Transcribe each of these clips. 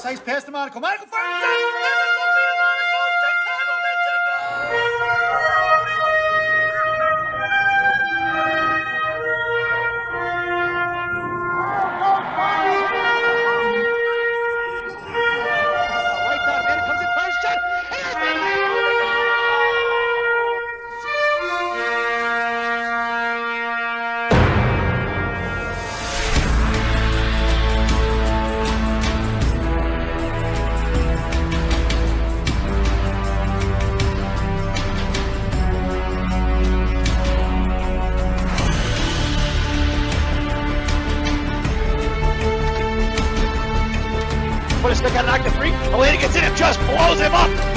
cross ice pass to Monaco. Monaco fires it down. Chicago Right down, man, comes in first shot. Put a stick on knock the three. Elena gets in and just blows him up.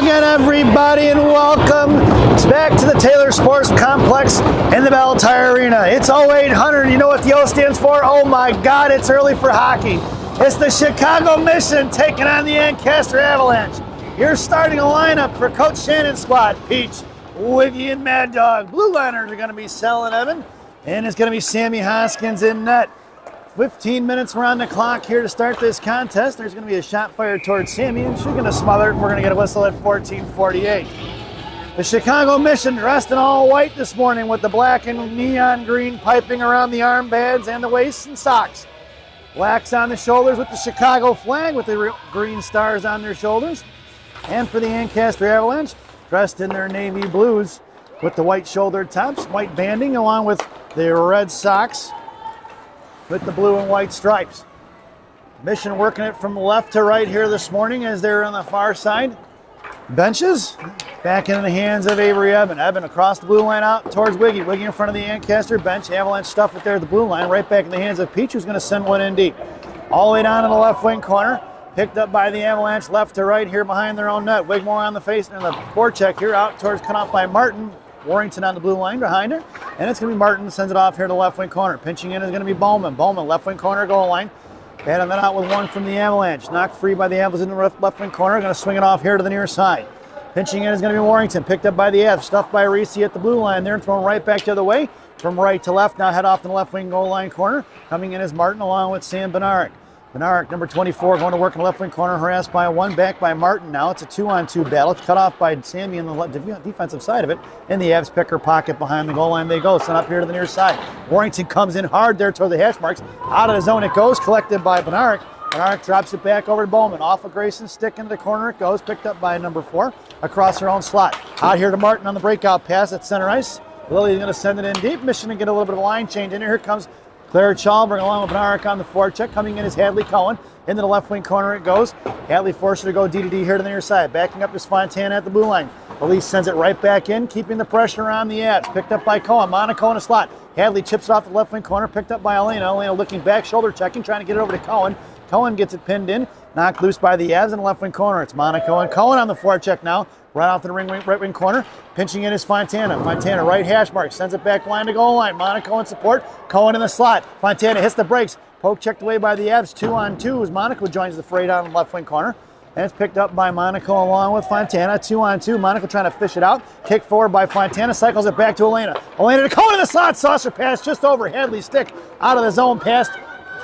Again, everybody, and welcome back to the Taylor Sports Complex in the Bell Tire Arena. It's 0800. You know what the O stands for? Oh my God, it's early for hockey. It's the Chicago Mission taking on the Ancaster Avalanche. You're starting a lineup for Coach Shannon's squad. Peach, Wiggy, and Mad Dog. Blue liners are going to be Sel and Evan, and it's going to be Sammy Hoskins in net. 15 minutes around the clock here to start this contest. There's going to be a shot fired towards Sammy, and she's going to smother it, and we're going to get a whistle at 14:48. The Chicago Mission dressed in all white this morning with the black and neon green piping around the armbands and the waists and socks. Blacks on the shoulders with the Chicago flag with the green stars on their shoulders. And for the Ancaster Avalanche, dressed in their navy blues with the white shoulder tops, white banding, along with the red socks with the blue and white stripes. Mission working it from left to right here this morning as they're on the far side. Benches back in the hands of Avery Evan. Evan across the blue line out towards Wiggy. Wiggy in front of the Ancaster bench. Avalanche stuff it there at the blue line. Right back in the hands of Peach, who's going to send one in deep. All the way down to the left wing corner. Picked up by the Avalanche left to right here behind their own net. Wigmore on the face and the forecheck here out towards cut off by Martin. Warrington on the blue line behind her. And it's going to be Martin sends it off here to the left wing corner. Pinching in is going to be Bowman. Bowman left wing corner goal line. Batting that out with one from the Avalanche. Knocked free by the Avs in the left wing corner. Going to swing it off here to the near side. Pinching in is going to be Warrington. Picked up by the Avs. Stuffed by Reese at the blue line there and thrown right back the other way. From right to left. Now head off to the left wing goal line corner. Coming in is Martin along with Sam Benaric. Benaric, number 24, going to work in the left wing corner. Harassed by one. Back by Martin now. It's a 2-on-2 battle. It's cut off by Sammy on the defensive side of it. In the Avs picker pocket behind the goal line they go. Sent up here to the near side. Warrington comes in hard there toward the hash marks. Out of the zone it goes. Collected by Benaric. Benaric drops it back over to Bowman. Off of Grayson's stick into the corner it goes. Picked up by number 4 across her own slot. Out here to Martin on the breakout pass at center ice. Lily's going to send it in deep. Mission to get a little bit of a line change in here. Here comes Claire Chalberg along with Benaric on the forecheck. Coming in is Hadley Cohen. Into the left wing corner it goes. Hadley forced her to go D-to-D here to the near side. Backing up is Fontana at the blue line. Elise sends it right back in, keeping the pressure on the Avs. Picked up by Cohen. Monaco in a slot. Hadley chips it off the left wing corner. Picked up by Elena. Elena looking back, shoulder checking, trying to get it over to Cohen. Cohen gets it pinned in. Knocked loose by the Avs in the left wing corner. It's Monaco and Cohen on the forecheck now. Right off the right wing corner. Pinching in is Fontana. Fontana right hash mark. Sends it back line to goal line. Monaco in support. Cohen in the slot. Fontana hits the brakes. Poke checked away by the Avs. 2-on-2 as Monaco joins the fray down in the left wing corner. And it's picked up by Monaco along with Fontana. 2-on-2. Monaco trying to fish it out. Kick forward by Fontana. Cycles it back to Elena. Elena to Cohen in the slot. Saucer pass just over Hadley's stick. Out of the zone past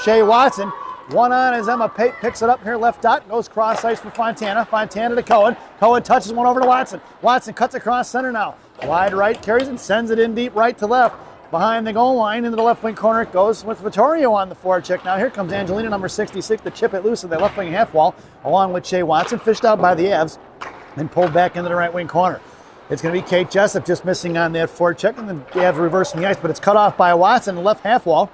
Shea Watson. One on as Emma Pate picks it up here left dot. Goes cross ice for Fontana. Fontana to Cohen. Cohen touches one over to Watson. Watson cuts across center now. Wide right carries and sends it in deep right to left. Behind the goal line into the left wing corner it goes with Vittorio on the forecheck. Now here comes Angelina, number 66, to chip it loose at the left wing half wall, along with Shea Watson, fished out by the Avs and pulled back into the right wing corner. It's going to be Kate Jessup just missing on that forecheck, and then the Avs reversing the ice, but it's cut off by Watson, the left half wall.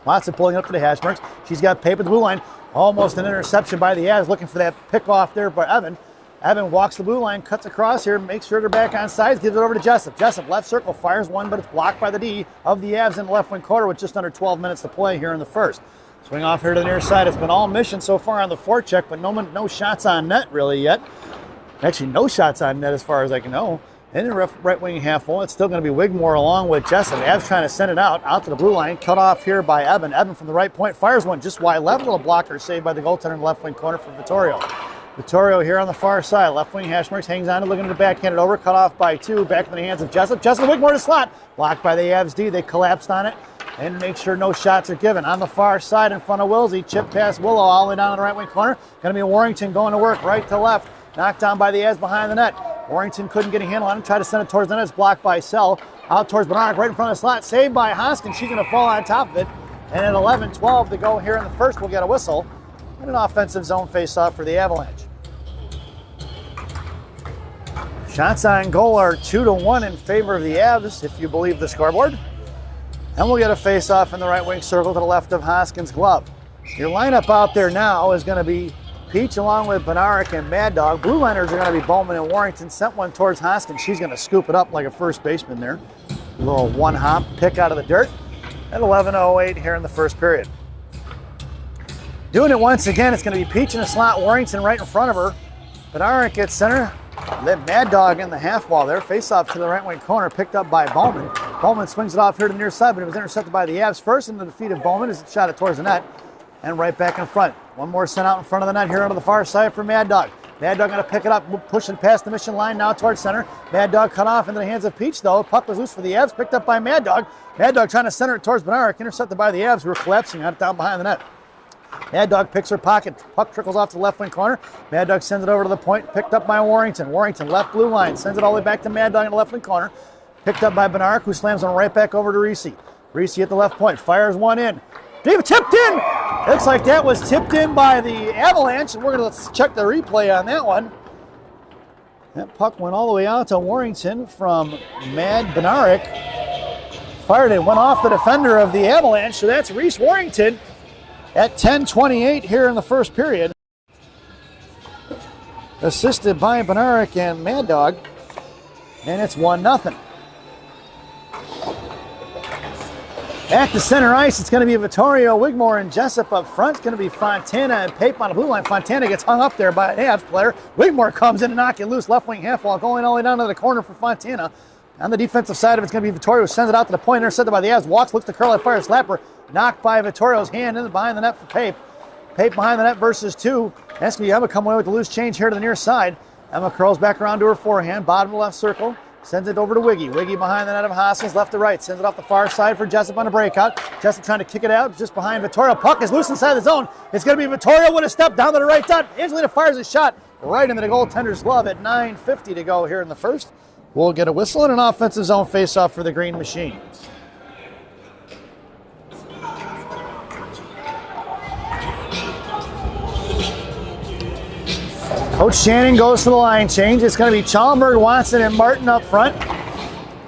Watson pulling up to the hash marks. She's got paper at the blue line. Almost an interception by the Avs, looking for that pick off there by Evan. Evan walks the blue line, cuts across here, makes sure they're back on sides, gives it over to Jessup. Jessup, left circle, fires one, but it's blocked by the D of the Avs in the left wing quarter with just under 12 minutes to play here in the first. Swing off here to the near side. It's been all mission so far on the forecheck, but no shots on net really yet. Actually, no shots on net as far as I can know. In the right wing half wall, it's still going to be Wigmore along with Jessup. Avs trying to send it out to the blue line. Cut off here by Evan. Evan from the right point fires one just wide left. Little blocker saved by the goaltender in the left wing corner for Vittorio. Vittorio here on the far side. Left wing hash marks, hangs on to looking to backhand it over. Cut off by 2. Back in the hands of Jessup. Jessup Wigmore to slot. Blocked by the Avs D. They collapsed on it and make sure no shots are given. On the far side in front of Wilsey. Chip past Willow all the way down in the right wing corner. Going to be Warrington going to work right to left. Knocked down by the Avs behind the net. Warrington couldn't get a handle on it. Tried to send it towards the net. It's blocked by Sell. Out towards Benaric right in front of the slot. Saved by Hoskins. She's going to fall on top of it. And at 11-12 to go here in the first, we'll get a whistle. And an offensive zone face-off for the Avalanche. Shots on goal are 2-1 in favor of the Avs, if you believe the scoreboard. And we'll get a face-off in the right wing circle to the left of Hoskins' glove. Your lineup out there now is going to be Peach along with Benaric and Mad Dog. Blue liners are going to be Bowman and Warrington. Sent one towards Hoskins. She's going to scoop it up like a first baseman there. A little one-hop pick out of the dirt. At 11:08 here in the first period. Doing it once again, it's going to be Peach in the slot. Warrington right in front of her. Benaric at center. Then Mad Dog in the half wall there. Face off to the right wing corner, picked up by Bowman. Bowman swings it off here to the near side, but it was intercepted by the Avs first, and the defeat of Bowman as it shot it towards the net. And right back in front. One more sent out in front of the net here onto the far side for Mad Dog. Mad Dog going to pick it up, pushing past the mission line now towards center. Mad Dog cut off into the hands of Peach though. Puck was loose for the Avs, picked up by Mad Dog. Mad Dog trying to center it towards Benaric, intercepted by the Avs who were collapsing on it down behind the net. Mad Dog picks her pocket. Puck trickles off to the left wing corner. Mad Dog sends it over to the point, picked up by Warrington. Warrington left blue line, sends it all the way back to Mad Dog in the left wing corner. Picked up by Benaric, who slams on right back over to Reese. Reese at the left point, fires one in. David tipped in! Looks like that was tipped in by the Avalanche, and we're going to check the replay on that one. That puck went all the way out to Warrington from Mad Benaric. fired and went off the defender of the Avalanche, so that's Reese Warrington at 10:28 here in the first period. Assisted by Bednarik and Mad Dog, and it's 1-0. Back to center ice, it's going to be Vittorio, Wigmore, and Jessup up front. It's going to be Fontana and Pape on the blue line. Fontana gets hung up there by an Avs player. Wigmore comes in to knock it loose, left wing half wall, going all the way down to the corner for Fontana. On the defensive side of it's going to be Vittorio, who sends it out to the point, intercepted by the Avs. Walks, looks to curl, and fires slapper. Knocked by Vittorio's hand in behind the net for Pape. Pape behind the net versus two. That's going to be Emma coming away with the loose change here to the near side. Emma curls back around to her forehand, bottom left circle. Sends it over to Wiggy. Wiggy behind the net of Hoskins, left to right. Sends it off the far side for Jessup on a breakout. Jessup trying to kick it out just behind Vittorio. Puck is loose inside the zone. It's going to be Vittorio with a step down to the right dot. Angelina fires a shot right into the goaltender's glove at 9:50 to go here in the first. We'll get a whistle and an offensive zone faceoff for the Green Machine. Coach Shannon goes to the line change. It's going to be Chalmberg, Watson, and Martin up front.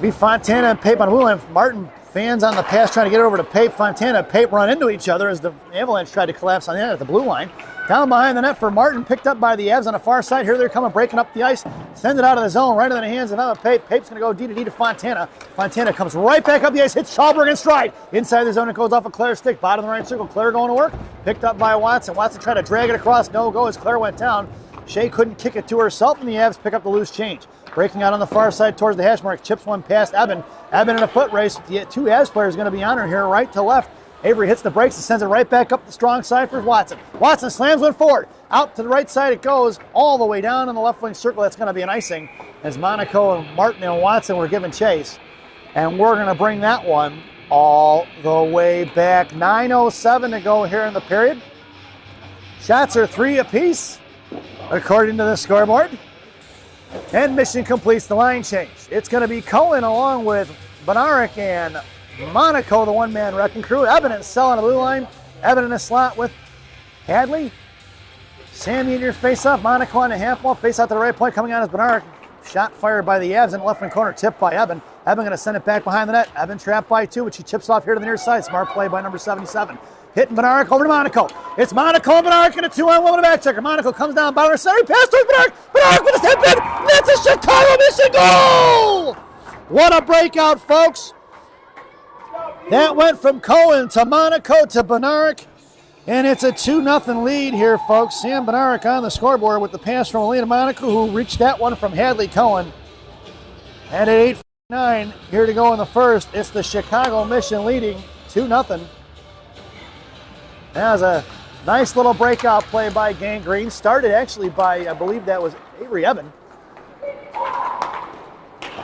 Be Fontana and Pape on the blue line. Martin fans on the pass trying to get it over to Pape. Fontana and Pape run into each other as the Avalanche tried to collapse on the end at the blue line. Down behind the net for Martin, picked up by the Avs on the far side. Here they're coming, breaking up the ice. Send it out of the zone, right into the hands of Emma Pape. Pape's going to go D to Fontana. Fontana comes right back up the ice, hits Chalmberg in stride. Inside the zone, it goes off of Claire's stick. Bottom of the right circle, Claire going to work. Picked up by Watson. Watson tried to drag it across. No go as Claire went down. Shea couldn't kick it to herself, and the Avs pick up the loose change. Breaking out on the far side towards the hash mark. Chips one past Eben. Eben in a foot race. The two Avs players going to be on her here, right to left. Avery hits the brakes and sends it right back up the strong side for Watson. Watson slams one forward. Out to the right side it goes, all the way down in the left wing circle. That's going to be an icing as Monaco and Martin and Watson were giving chase. And we're going to bring that one all the way back. 9:07 to go here in the period. Shots are 3 apiece, according to the scoreboard. And mission completes the line change. It's going to be Cohen along with Bednarik and Monaco, the one-man wrecking crew. Eben and Sell on the blue line. Eben in a slot with Hadley. Sammy in your face-off. Monaco on the half wall. Face out to the right point. Coming on is Bednarik. Shot fired by the Avs in the left wing corner. Tipped by Eben. Eben going to send it back behind the net. Eben trapped by two, which he chips off here to the near side. Smart play by number 77. Hitting Bednarik over to Monaco. It's Monaco and Bednarik in a 2-on-1 with a back checker. Monaco comes down, bottom center, pass towards Bednarik. Bednarik with a step in. That's a Chicago mission goal! What a breakout, folks. That went from Cohen to Monaco to Bednarik, and it's a 2-0 lead here, folks. Sam Bednarik on the scoreboard with the pass from Alina Monaco, who reached that one from Hadley Cohen. And at 8:49 here to go in the first, it's the Chicago Mission leading 2-0. That was a nice little breakout play by Gangrene. Started actually by, I believe that was Avery Eben.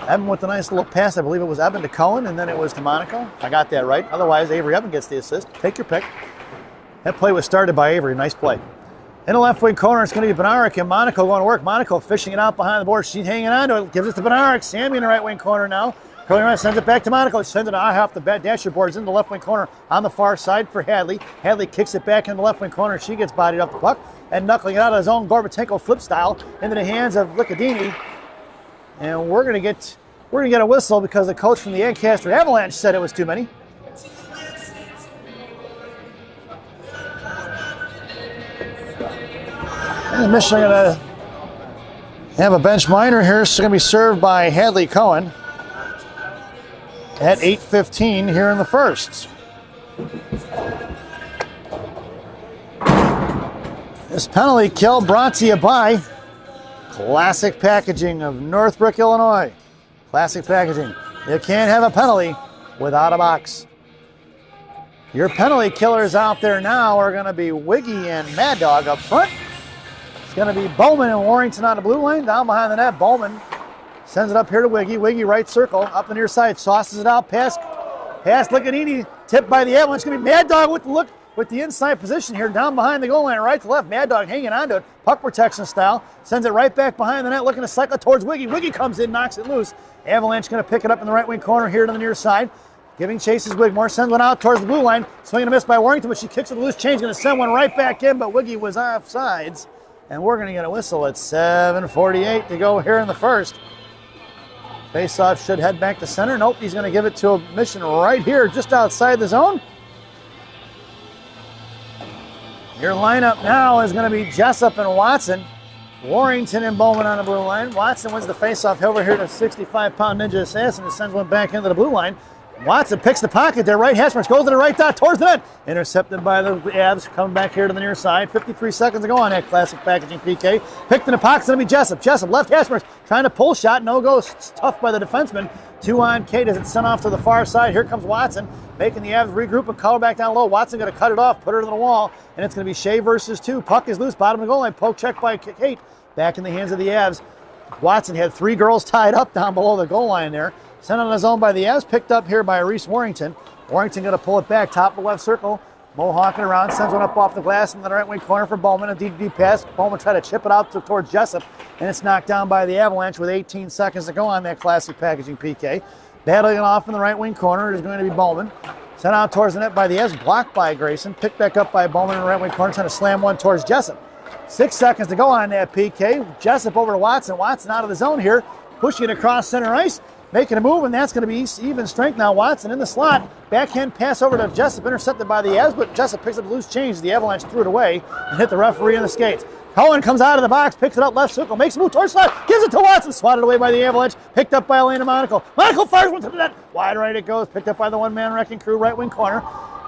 Eben with a nice little pass. I believe it was Eben to Cohen, and then it was to Monaco. If I got that right. Otherwise, Avery Eben gets the assist. Take your pick. That play was started by Avery. Nice play. In the left wing corner, it's going to be Bednarik and Monaco going to work. Monaco fishing it out behind the board. She's hanging on to it. Gives it to Bednarik. Sammy in the right wing corner now. Curling around, sends it back to Monaco. Sends it off the dasher boards into the left wing corner on the far side for Hadley. Hadley kicks it back in the left wing corner. She gets bodied up the puck and knuckling it out of his own Gorbatenko flip style into the hands of Licadini. And we're gonna get a whistle because the coach from the Ancaster Avalanche said it was too many. And the Mission are gonna have a bench minor here. It's gonna be served by Hadley Cohen at 8:15 here in the first. This penalty kill brought to you by Classic Packaging of Northbrook, Illinois. Classic Packaging. You can't have a penalty without a box. Your penalty killers out there now are going to be Wiggy and Mad Dog up front. It's going to be Bowman and Warrington on the blue line. Down behind the net, Bowman sends it up here to Wiggy. Wiggy right circle, up the near side, sauces it out, past Liccanini, tipped by the Avalanche. It's going to be Mad Dog with the inside position here, down behind the goal line, right to left. Mad Dog hanging onto it, puck protection style, sends it right back behind the net, looking to cycle towards Wiggy. Wiggy comes in, knocks it loose. Avalanche going to pick it up in the right wing corner here to the near side. Giving chases Wigmore, sends one out towards the blue line. Swing and a miss by Warrington, but she kicks it loose change, going to send one right back in, but Wiggy was offsides. And we're going to get a whistle at 7:48 to go here in the first. Face-off should head back to center. Nope, he's going to give it to a mission right here, just outside the zone. Your lineup now is going to be Jessup and Watson. Warrington and Bowman on the blue line. Watson wins the face-off over here to 65-pound Ninja Assassin and sends one back into the blue line. Watson picks the pocket there, right hash marks, goes to the right dot towards the net. Intercepted by the Avs, coming back here to the near side. 53 seconds to go on that classic packaging PK. Picked in the pocket, it's going to be Jessup. Jessup, left hash marks, trying to pull shot, no go. It's tough by the defenseman. 2 on Kate as it's sent off to the far side. Here comes Watson, making the Avs regroup and collar back down low. Watson going to cut it off, put her to the wall, and it's going to be Shea versus 2. Puck is loose, bottom of the goal line. Poke check by Kate. Back in the hands of the Avs. Watson had 3 girls tied up down below the goal line there. Sent on his own by the Avs, picked up here by Reese Warrington. Warrington going to pull it back, top of the left circle. Mohawking around, sends one up off the glass in the right wing corner for Bowman. A deep pass. Bowman tried to chip it out towards Jessup, and it's knocked down by the Avalanche with 18 seconds to go on that classic packaging PK. Battling it off in the right wing corner is going to be Bowman. Sent out towards the net by the Avs, blocked by Grayson. Picked back up by Bowman in the right wing corner, trying to slam one towards Jessup. 6 seconds to go on that PK. Jessup over to Watson. Watson out of the zone here, pushing it across center ice, making a move, and that's going to be even strength now. Watson in the slot. Backhand pass over to Jessup, intercepted by the Avs, but Jessup picks up the loose change. The Avalanche threw it away and hit the referee in the skates. Cohen comes out of the box, picks it up left circle, makes a move towards slot, gives it to Watson, swatted away by the Avalanche, picked up by Elena Monaco. Monaco fires one to the net. Wide right it goes, picked up by the one-man wrecking crew, right wing corner.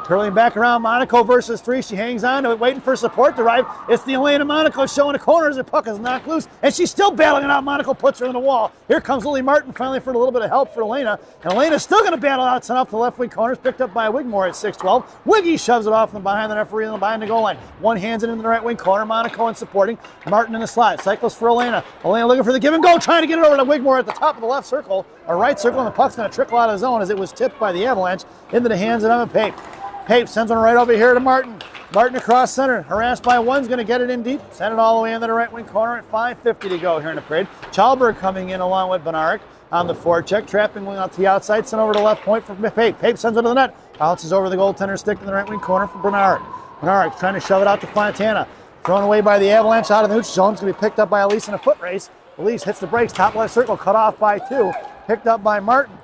Curling back around, Monaco versus 3. She hangs on to it, waiting for support to arrive. It's the Elena Monaco showing the corner as her puck is knocked loose, and she's still battling it out. Monaco puts her in the wall. Here comes Lily Martin finally for a little bit of help for Elena. And Elena's still going to battle out. Sent off the left wing corners, picked up by Wigmore at 6'12". Wiggy shoves it off from behind the referee and behind the goal line. One hands it into the right wing corner. Monaco in supporting. Martin in the slot. Cycles for Elena. Elena looking for the give and go, trying to get it over to Wigmore at the top of the left circle, or right circle, and the puck's going to trickle out of the zone as it was tipped by the Avalanche into the hands of Emma Pape. Pape sends one right over here to Martin. Martin across center, harassed by one's going to get it in deep. Send it all the way into the right wing corner at 5:50 to go here in the parade. Chalberg coming in along with Benarek on the forecheck. Trapping wing out to the outside, sent over to left point for Pape. Pape sends it to the net. Bounces over the goaltender stick in the right wing corner for Benarek. Benarek trying to shove it out to Fontana. Thrown away by the Avalanche out of the neutral zone. It's going to be picked up by Elise in a foot race. Elise hits the brakes, top left circle, cut off by 2. Picked up by Martin.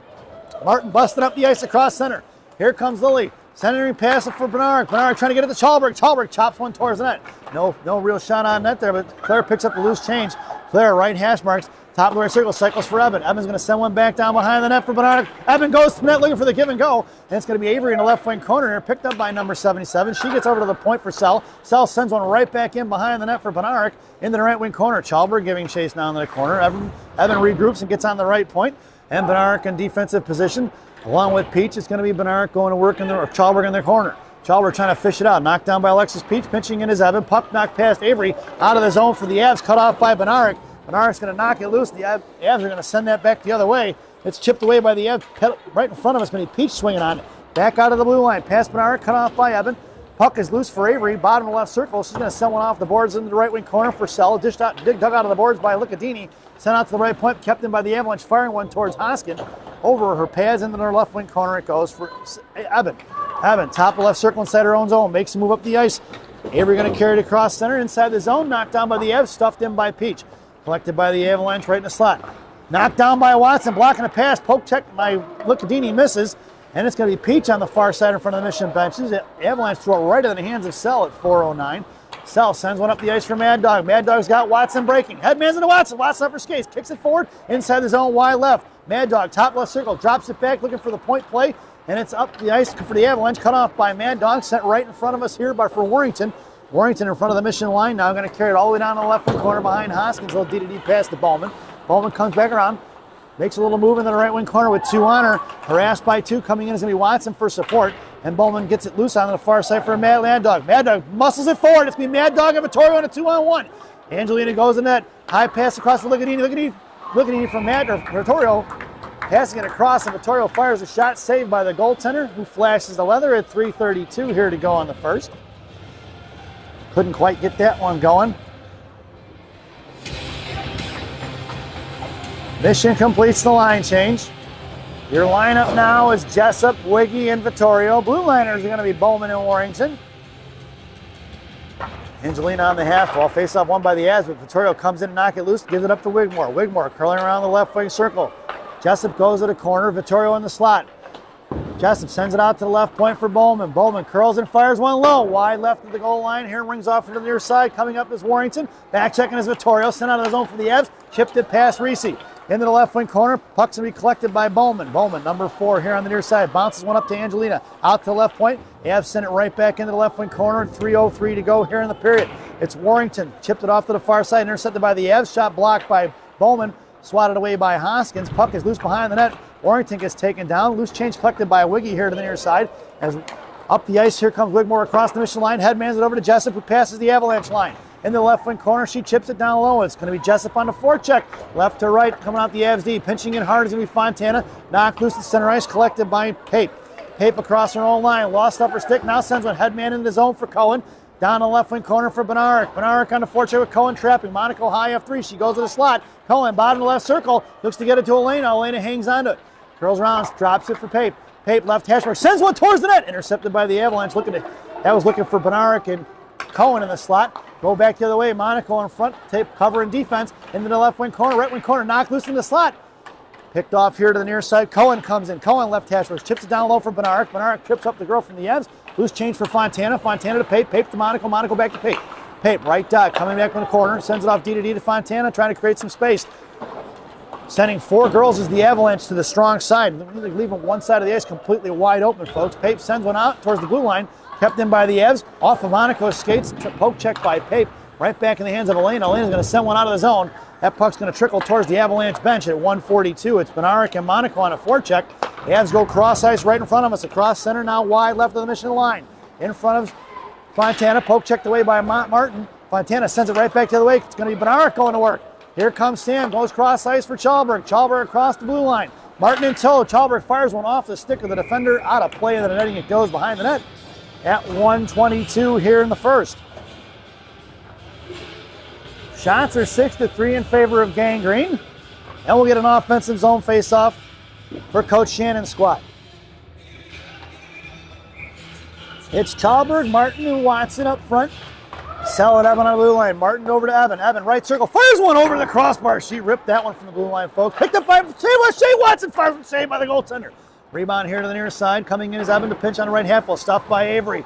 Martin busted up the ice across center. Here comes Lily. Centering pass it for Bernard. Bernard trying to get it to Chalberg. Chalberg chops one towards the net. No real shot on net there, but Claire picks up the loose change. Claire, right hash marks. Top of the right circle, cycles for Evan. Evan's going to send one back down behind the net for Bernard. Evan goes to the net looking for the give and go. And it's going to be Avery in the left wing corner here, picked up by number 77. She gets over to the point for Sell. Sell sends one right back in behind the net for Bernard into the right wing corner. Chalberg giving chase down to the corner. Evan regroups and gets on the right point. And Bernard in defensive position. Along with Peach, it's going to be Bernard going to work in Chalberg in their corner. Chalberg trying to fish it out. Knocked down by Alexis Peach. Pinching in his Evan. Puck knocked past Avery. Out of the zone for the Avs. Cut off by Bernard. Bernard's going to knock it loose. The Avs are going to send that back the other way. It's chipped away by the Avs. Right in front of us, going to be Peach swinging on it. Back out of the blue line. Past Bernard. Cut off by Evan. Puck is loose for Avery. Bottom left circle. She's going to send one off the boards into the right wing corner for Sell. Dug out of the boards by Licadini. Sent out to the right point. Kept in by the Avalanche. Firing one towards Hoskin. Over her pads into their left wing corner. It goes for Evan. Evan, top of left circle inside her own zone. Makes a move up the ice. Avery going to carry it across center inside the zone. Knocked down by the Avs. Stuffed in by Peach. Collected by the Avalanche right in the slot. Knocked down by Watson. Blocking a pass. Poke check by Licadini. Misses. And it's going to be Peach on the far side in front of the Mission benches. The Avalanche throw it right into the hands of Sell at 4:09. Sell sends one up the ice for Mad Dog. Mad Dog's got Watson breaking. Headman's into Watson. Watson up for skates. Kicks it forward. Inside the zone. Wide left. Mad Dog, top left circle. Drops it back. Looking for the point play. And it's up the ice for the Avalanche. Cut off by Mad Dog. Sent right in front of us here for Warrington. Warrington in front of the Mission line. Now going to carry it all the way down to the left wing corner behind Hoskins. A little D-to-D pass to Bowman. Bowman comes back around. Makes a little move into the right wing corner with 2 on her. Harassed by 2. Coming in is going to be Watson for support. And Bowman gets it loose on the far side for Mad Dog. Mad Dog muscles it forward. It's going to be Mad Dog and Vittorio on a 2-on-1. Angelina goes in net. High pass across to Licadini. Licadini from Vittorio. Passing it across, and Vittorio fires a shot saved by the goaltender, who flashes the leather at 3:32 here to go on the first. Couldn't quite get that one going. Mission completes the line change. Your lineup now is Jessup, Wiggy, and Vittorio. Blue liners are going to be Bowman and Warrington. Angelina on the half wall. Face off won by the Avs, but Vittorio comes in and knock it loose, gives it up to Wigmore. Wigmore curling around the left wing circle. Jessup goes to the corner. Vittorio in the slot. Jessup sends it out to the left point for Bowman. Bowman curls and fires one low. Wide left of the goal line. Here rings off into the near side. Coming up is Warrington. Back checking is Vittorio. Sent out of the zone for the Evs. Chipped it past Reese. Into the left wing corner. Puck's going to be collected by Bowman. Bowman, number 4 here on the near side. Bounces one up to Angelina. Out to the left point. Avs sent it right back into the left wing corner. 3:03 to go here in the period. It's Warrington. Chipped it off to the far side. Intercepted by the Avs. Shot blocked by Bowman. Swatted away by Hoskins. Puck is loose behind the net. Warrington gets taken down. Loose change collected by Wiggy here to the near side. As up the ice, here comes Wigmore across the mission line. Headmans it over to Jessup, who passes the Avalanche line. In the left wing corner, she chips it down low. It's going to be Jessup on the forecheck. Left to right, coming out the Avs D. Pinching in hard is going to be Fontana. Knocked loose at center ice, collected by Pape. Pape across her own line. Lost upper stick. Now sends one headman into the zone for Cohen. Down the left wing corner for Benarik. Benarik on the forecheck with Cohen trapping. Monaco high F3. She goes to the slot. Cohen, bottom left circle. Looks to get it to Elena. Elena hangs onto it. Curls around, drops it for Pape. Pape left hash mark. Sends one towards the net. Intercepted by the Avalanche. That was looking for Benarik and Cohen in the slot. Go back the other way. Monaco in front. Tape cover and defense. Into the left wing corner. Right wing corner. Knocked loose in the slot. Picked off here to the near side. Cohen comes in. Cohen left hash mark. Chips it down low for Benarik. Benarik trips up the girl from the Evs. Loose change for Fontana. Fontana to Pape. Pape to Monaco. Monaco back to Pape. Pape, right dot. Coming back from the corner. Sends it off D to Fontana. Trying to create some space. Sending 4 girls as the Avalanche to the strong side. Leaving one side of the ice completely wide open, folks. Pape sends one out towards the blue line. Kept in by the Evs. Off of Monaco's skates. Poke check by Pape. Right back in the hands of Elena. Elena's going to send one out of the zone. That puck's going to trickle towards the Avalanche bench at 1:42. It's Benarik and Monaco on a forecheck. The Avs go cross ice right in front of us. Across center now wide left of the mission line. In front of Fontana. Poke checked away by Martin. Fontana sends it right back the other way. It's going to be Benarik going to work. Here comes Sam. Goes cross ice for Chalberg. Chalberg across the blue line. Martin in tow. Chalberg fires one off the stick of the defender. Out of play of the netting. It goes behind the net at 1:22 here in the first. Shots are 6-3 in favor of Gangrene. And we'll get an offensive zone face-off for Coach Shannon's squad. It's Chalberg, Martin, and Watson up front. Sell it Evan on the blue line. Martin over to Evan. Evan, right circle. Fires one over the crossbar. She ripped that one from the blue line, folks. Picked up by Shea Watson. Fires from saved by the goaltender. Rebound here to the near side. Coming in is Evan to pinch on the right half wall. Stuffed by Avery.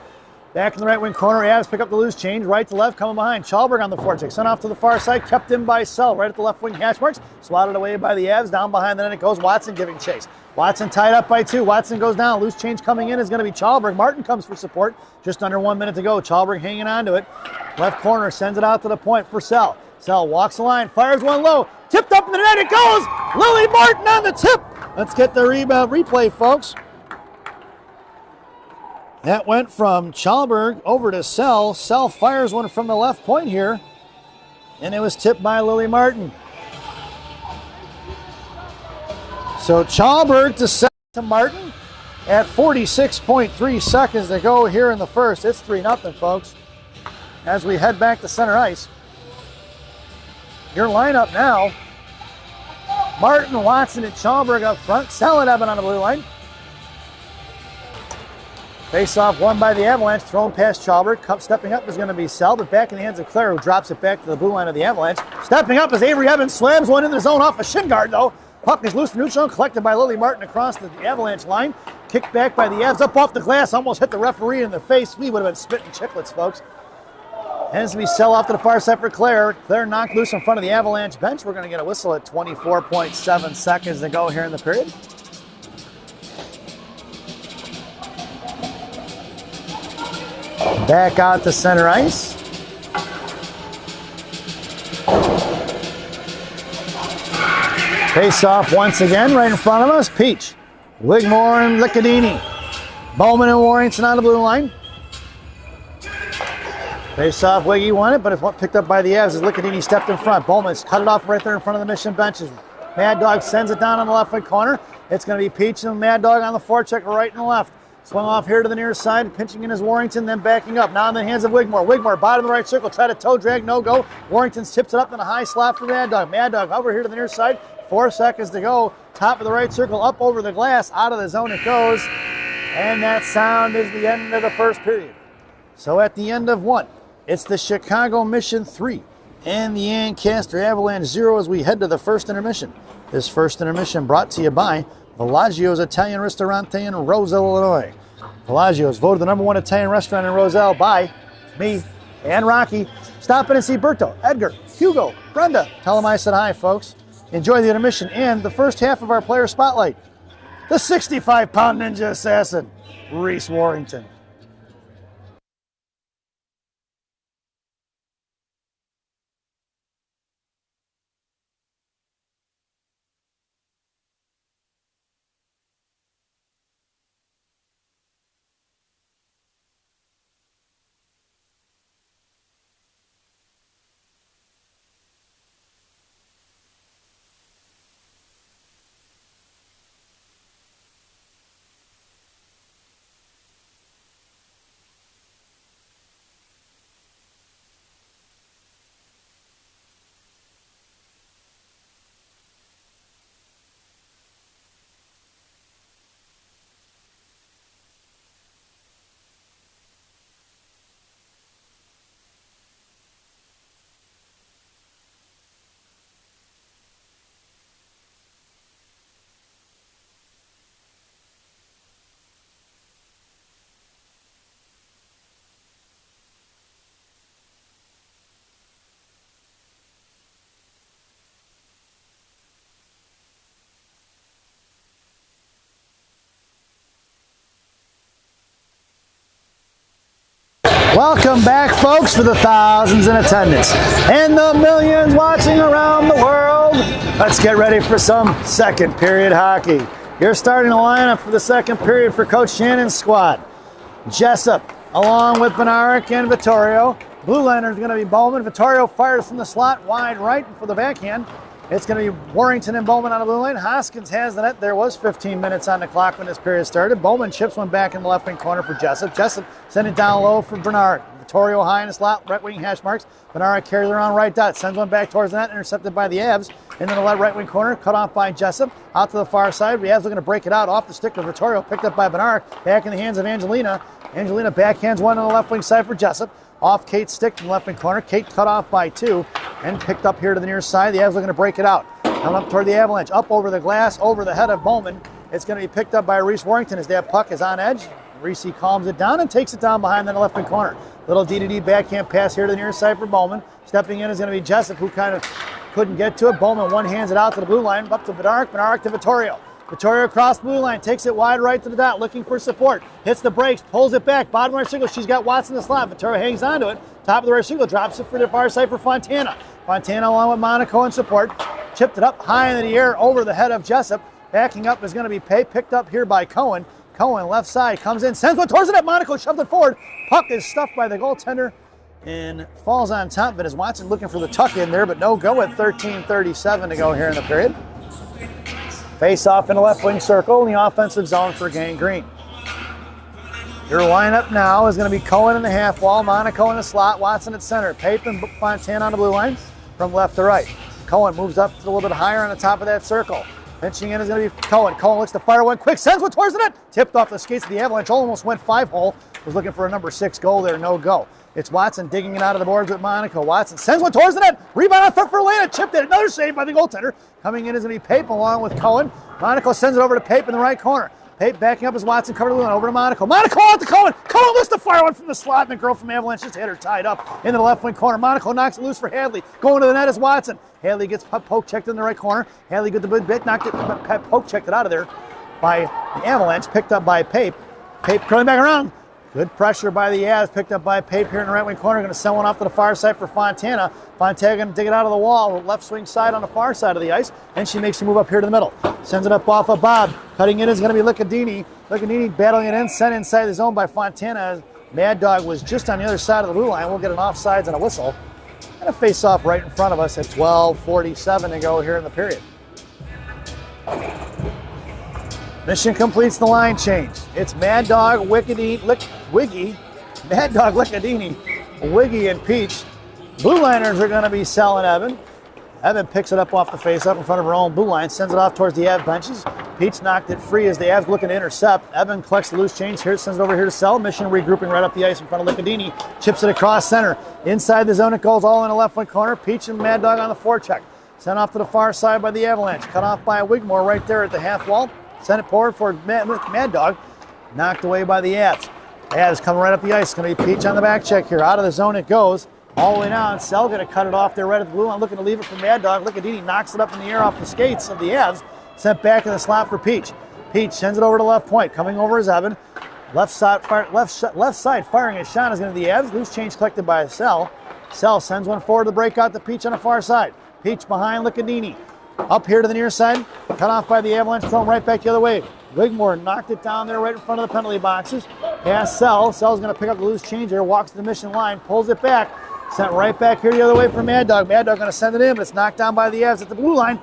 Back in the right wing corner. Avs pick up the loose change. Right to left. Coming behind. Chalberg on the forecheck. Sent off to the far side. Kept in by Sell. Right at the left wing hash marks. Swatted away by the Avs. Down behind the net it goes. Watson giving chase. Watson tied up by 2. Watson goes down. Loose change coming in is going to be Chalberg. Martin comes for support. Just under 1 minute to go. Chalberg hanging on to it. Left corner sends it out to the point for Sell. Sell walks the line. Fires one low. Tipped up in the net. It goes. Lily Martin on the tip. Let's get the rebound replay, folks. That went from Chalberg over to Sell. Sell fires one from the left point here. And it was tipped by Lily Martin. So Chalberg to Sell to Martin at 46.3 seconds to go here in the first. It's 3-0, folks. As we head back to center ice. Your lineup now. Martin, Watson, and Chalberg up front. Sell and Evan on the blue line. Face-off won by the Avalanche, thrown past Chalberg. Stepping up is going to be Sell, but back in the hands of Claire, who drops it back to the blue line of the Avalanche. Stepping up is Avery Evans, slams one in the zone off a shin guard, though. Puck is loose to neutral, collected by Lily Martin across the Avalanche line. Kicked back by the Avs, up off the glass, almost hit the referee in the face. We would have been spitting chicklets, folks. Hands to be Sell off to the far side for Claire. Claire knocked loose in front of the Avalanche bench. We're going to get a whistle at 24.7 seconds to go here in the period. Back out to center ice. Face off once again right in front of us. Peach, Wigmore and Liccadini. Bowman and Warrington on the blue line. Face off, Wiggy won it, but it's picked up by the Avs as Liccadini stepped in front. Bowman's cut it off right there in front of the mission benches. Mad Dog sends it down on the left wing corner. It's going to be Peach and Mad Dog on the forecheck right and left. Swung off here to the near side, pinching in is Warrington, then backing up. Now in the hands of Wigmore. Wigmore, bottom of the right circle, try to toe drag, no go. Warrington tips it up in a high slot for Mad Dog. Mad Dog over here to the near side, 4 seconds to go. Top of the right circle, up over the glass, out of the zone it goes. And that sound is the end of the first period. So at the end of 1, it's the Chicago Mission 3, and the Ancaster Avalanche 0 as we head to the first intermission. This first intermission brought to you by Villaggio's Italian Ristorante in Roselle, Illinois. Villaggio's voted the #1 Italian restaurant in Roselle by me and Rocky. Stop in and see Berto, Edgar, Hugo, Brenda. Tell them I said hi, folks. Enjoy the intermission and the first half of our player spotlight. The 65-pound ninja assassin, Reese Warrington. Welcome back, folks, for the thousands in attendance and the millions watching around the world. Let's get ready for some second period hockey. You're starting the lineup for the second period for Coach Shannon's squad. Jessup, along with Benaric and Vittorio. Blue liner is going to be Bowman. Vittorio fires from the slot wide right for the backhand. It's going to be Warrington and Bowman on the blue line. Hoskins has the net. There was 15 minutes on the clock when this period started. Bowman chips one back in the left wing corner for Jessup. Jessup sent it down low for Bernard. Vittorio high in the slot, right wing hash marks. Bernard carries it around right dot, sends one back towards the net, intercepted by the Avs. Into the right wing corner, cut off by Jessup. Out to the far side. The Avs looking to break it out off the stick of Vittorio, picked up by Bernard. Back in the hands of Angelina. Angelina backhands one on the left wing side for Jessup. Off Kate's stick in the left wing corner. Kate cut off by 2 and picked up here to the near side. The Avs looking to break it out. Come up toward the Avalanche, up over the glass, over the head of Bowman. It's going to be picked up by Reese Warrington as that puck is on edge. Reese calms it down and takes it down behind the left wing corner. Little D-to-D backhand pass here to the near side for Bowman. Stepping in is going to be Jessup, who kind of couldn't get to it. Bowman one hands it out to the blue line, up to Benaric, Benaric to Vittorio. Vittorio across the blue line, takes it wide right to the dot, looking for support. Hits the brakes, pulls it back, bottom right circle. She's got Watson in the slot. Vittorio hangs onto it. Top of the right circle, drops it for the far side for Fontana. Fontana along with Monaco in support. Chipped it up high into the air over the head of Jessup. Backing up is going to be Pay, picked up here by Cohen. Cohen, left side, comes in, sends one towards the net. Monaco shoved it forward. Puck is stuffed by the goaltender and falls on top of it as Watson looking for the tuck in there, but no go at 13:37 to go here in the period. Face off in the left wing circle in the offensive zone for Gang Green. Your lineup now is going to be Cohen in the half wall, Monaco in the slot, Watson at center, Pape and Fontana on the blue line from left to right. Cohen moves up a little bit higher on the top of that circle. Pinching in is going to be Cohen. Cohen looks to fire one quick, sends one towards the net. Tipped off the skates of the Avalanche, almost went 5-hole. Was looking for a number 6 goal there, no go. It's Watson digging it out of the boards with Monaco. Watson sends one towards the net. Rebound on foot for Elena. Chipped it. Another save by the goaltender. Coming in is going to be Pape along with Cohen. Monaco sends it over to Pape in the right corner. Pape backing up as Watson covered the line over to Monaco. Monaco out to Cohen. Cohen looks to fire one from the slot, and the girl from Avalanche just had her tied up into the left wing corner. Monaco knocks it loose for Hadley. Going to the net is Watson. Hadley gets poke checked in the right corner. Hadley got the bit, knocked it, poke checked it out of there by the Avalanche. Picked up by Pape. Pape curling back around. Good pressure by the Avs, picked up by Pape here in the right wing corner. Going to send one off to the far side for Fontana. Fontana going to dig it out of the wall, left swing side on the far side of the ice, and she makes a move up here to the middle. Sends it up off of Bob. Cutting in is going to be Licadini. Licadini battling it in, sent inside the zone by Fontana. Mad Dog was just on the other side of the blue line. We'll get an offsides and a whistle. And a face off right in front of us at 12:47 to go here in the period. Mission completes the line change. It's Mad Dog, Wiggy, Mad Dog, Licadini, Wiggy, and Peach. Blue liners are going to be selling Evan. Evan picks it up off the face-up in front of her own blue line, sends it off towards the Av benches. Peach knocked it free as the Avs looking to intercept. Evan collects the loose change here, sends it over here to Sell. Mission regrouping right up the ice in front of Licadini. Chips it across center. Inside the zone it goes, all in the left wing corner. Peach and Mad Dog on the forecheck. Sent off to the far side by the Avalanche. Cut off by Wigmore right there at the half wall. Sent it forward for Mad Dog. Knocked away by the Avs. Avs coming right up the ice. It's going to be Peach on the back check here. Out of the zone it goes. All the way down. Sell going to cut it off there right at the blue line. Looking to leave it for Mad Dog. Licadini knocks it up in the air off the skates of the Avs. Sent back in the slot for Peach. Peach sends it over to left point. Coming over is Evan. Left side firing a shot is going to the Avs. Loose change collected by Sell. Sell sends one forward to break out to Peach on the far side. Peach behind Licadini. Up here to the near side. Cut off by the Avalanche. Thrown right back the other way. Wigmore knocked it down there right in front of the penalty boxes. Pass Sell. Sell's going to pick up the loose change there. Walks to the mission line. Pulls it back. Sent right back here the other way for Mad Dog. Mad Dog going to send it in, but it's knocked down by the Avs at the blue line.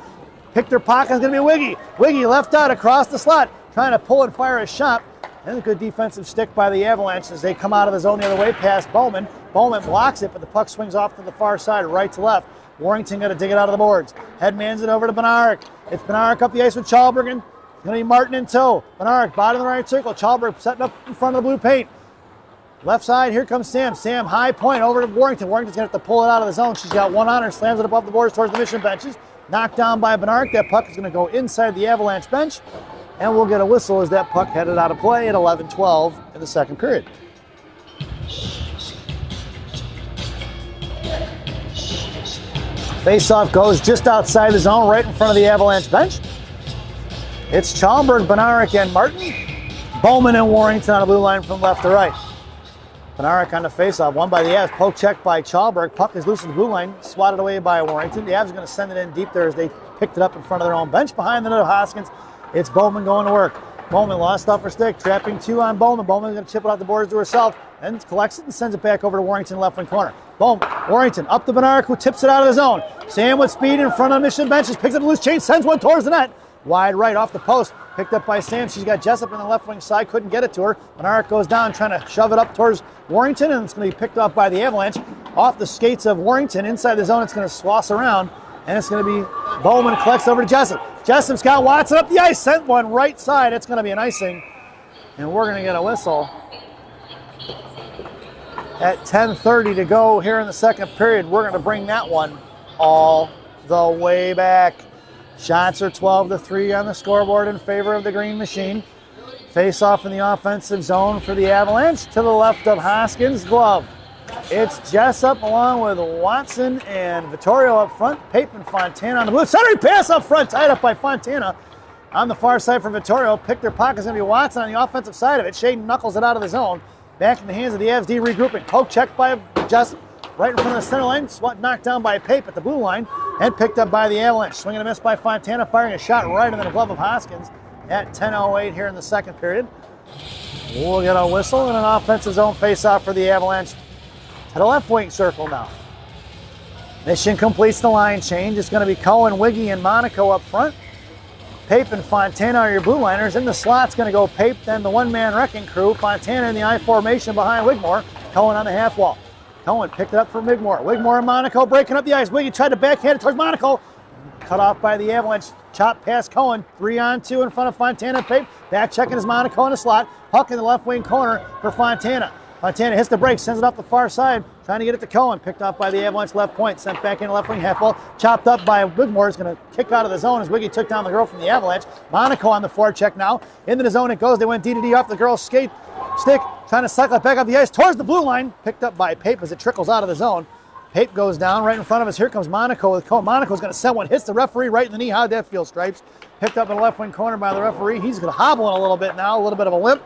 Picked their pocket. It's going to be Wiggy. Wiggy left out across the slot. Trying to pull and fire a shot. And a good defensive stick by the Avalanche as they come out of the zone the other way past Bowman. Bowman blocks it, but the puck swings off to the far side, right to left. Warrington got to dig it out of the boards. Headmans it over to Benarik. It's Benarik up the ice with Chalbergen. It's going to be Martin in tow. Benarik, bottom of the right circle. Chalberg setting up in front of the blue paint. Left side, here comes Sam. Sam, high point over to Warrington. Warrington's going to have to pull it out of the zone. She's got one on her, slams it above the boards towards the mission benches. Knocked down by Benarik. That puck is going to go inside the Avalanche bench. And we'll get a whistle as that puck headed out of play at 11-12 in the second period. Faceoff goes just outside the zone, right in front of the Avalanche bench. It's Chalberg, Benarik, and Martin. Bowman and Warrington on the blue line from left to right. Benarik on the faceoff, won by the Avs. Poke check by Chalberg. Puck is loose in the blue line, swatted away by Warrington. The Avs are going to send it in deep there as they picked it up in front of their own bench. Behind the net of Hoskins, it's Bowman going to work. Bowman lost off her stick, trapping two on Bowman. Bowman's going to chip it out the boards to herself, and collects it and sends it back over to Warrington left wing corner. Bowman, Warrington up to Benarik, who tips it out of the zone. Sam with speed in front of mission benches, picks up the loose chain, sends one towards the net. Wide right off the post, picked up by Sam. She's got Jessup on the left wing side, couldn't get it to her. Benarik goes down, trying to shove it up towards Warrington, and it's going to be picked off by the Avalanche. Off the skates of Warrington, inside the zone, it's going to swass around, and it's going to be Bowman collects over to Jessup. Jessup's got Watson up the ice, sent one right side. It's going to be an icing, and we're going to get a whistle at 10:30 to go here in the second period. We're going to bring that one all the way back. Shots are 12-3 on the scoreboard in favor of the Green Machine. Face off in the offensive zone for the Avalanche to the left of Hoskins' glove. It's Jessup along with Watson and Vittorio up front. Pape and Fontana on the blue. Centering pass up front, tied up by Fontana. On the far side for Vittorio. Pick their pockets, going to be Watson on the offensive side of it. Shaden knuckles it out of the zone. Back in the hands of the Avs D regrouping. Poke check by Jessup. Right in front of the center line. Swat knocked down by Pape at the blue line. And picked up by the Avalanche. Swing and a miss by Fontana. Firing a shot right into the glove of Hoskins at 10:08 here in the second period. We'll get a whistle and an offensive zone face-off for the Avalanche to the left wing circle now. Mission completes the line change. It's going to be Cohen, Wiggy, and Monaco up front. Pape and Fontana are your blue liners. In the slot's going to go Pape, then the one-man wrecking crew. Fontana in the I formation behind Wigmore. Cohen on the half wall. Cohen picked it up from Wigmore. Wigmore and Monaco breaking up the ice. Wiggy tried to backhand it towards Monaco. Cut off by the Avalanche. Chop past Cohen. 3-on-2 in front of Fontana and Pape. Back checking his Monaco in the slot. Puck in the left wing corner for Fontana. Fontana hits the break, sends it off the far side, trying to get it to Cohen. Picked off by the Avalanche left point, sent back into left wing half wall. Chopped up by Wigmore. Is going to kick out of the zone as Wiggy took down the girl from the Avalanche. Monaco on the forecheck now. Into the zone it goes. They went D-to-D off the girl's stick, trying to cycle it back up the ice towards the blue line. Picked up by Pape as it trickles out of the zone. Pape goes down right in front of us. Here comes Monaco with Cohen. Monaco's going to send one, hits the referee right in the knee. How'd that feel, Stripes? Picked up in the left wing corner by the referee. He's going to hobble in a little bit now, a little bit of a limp.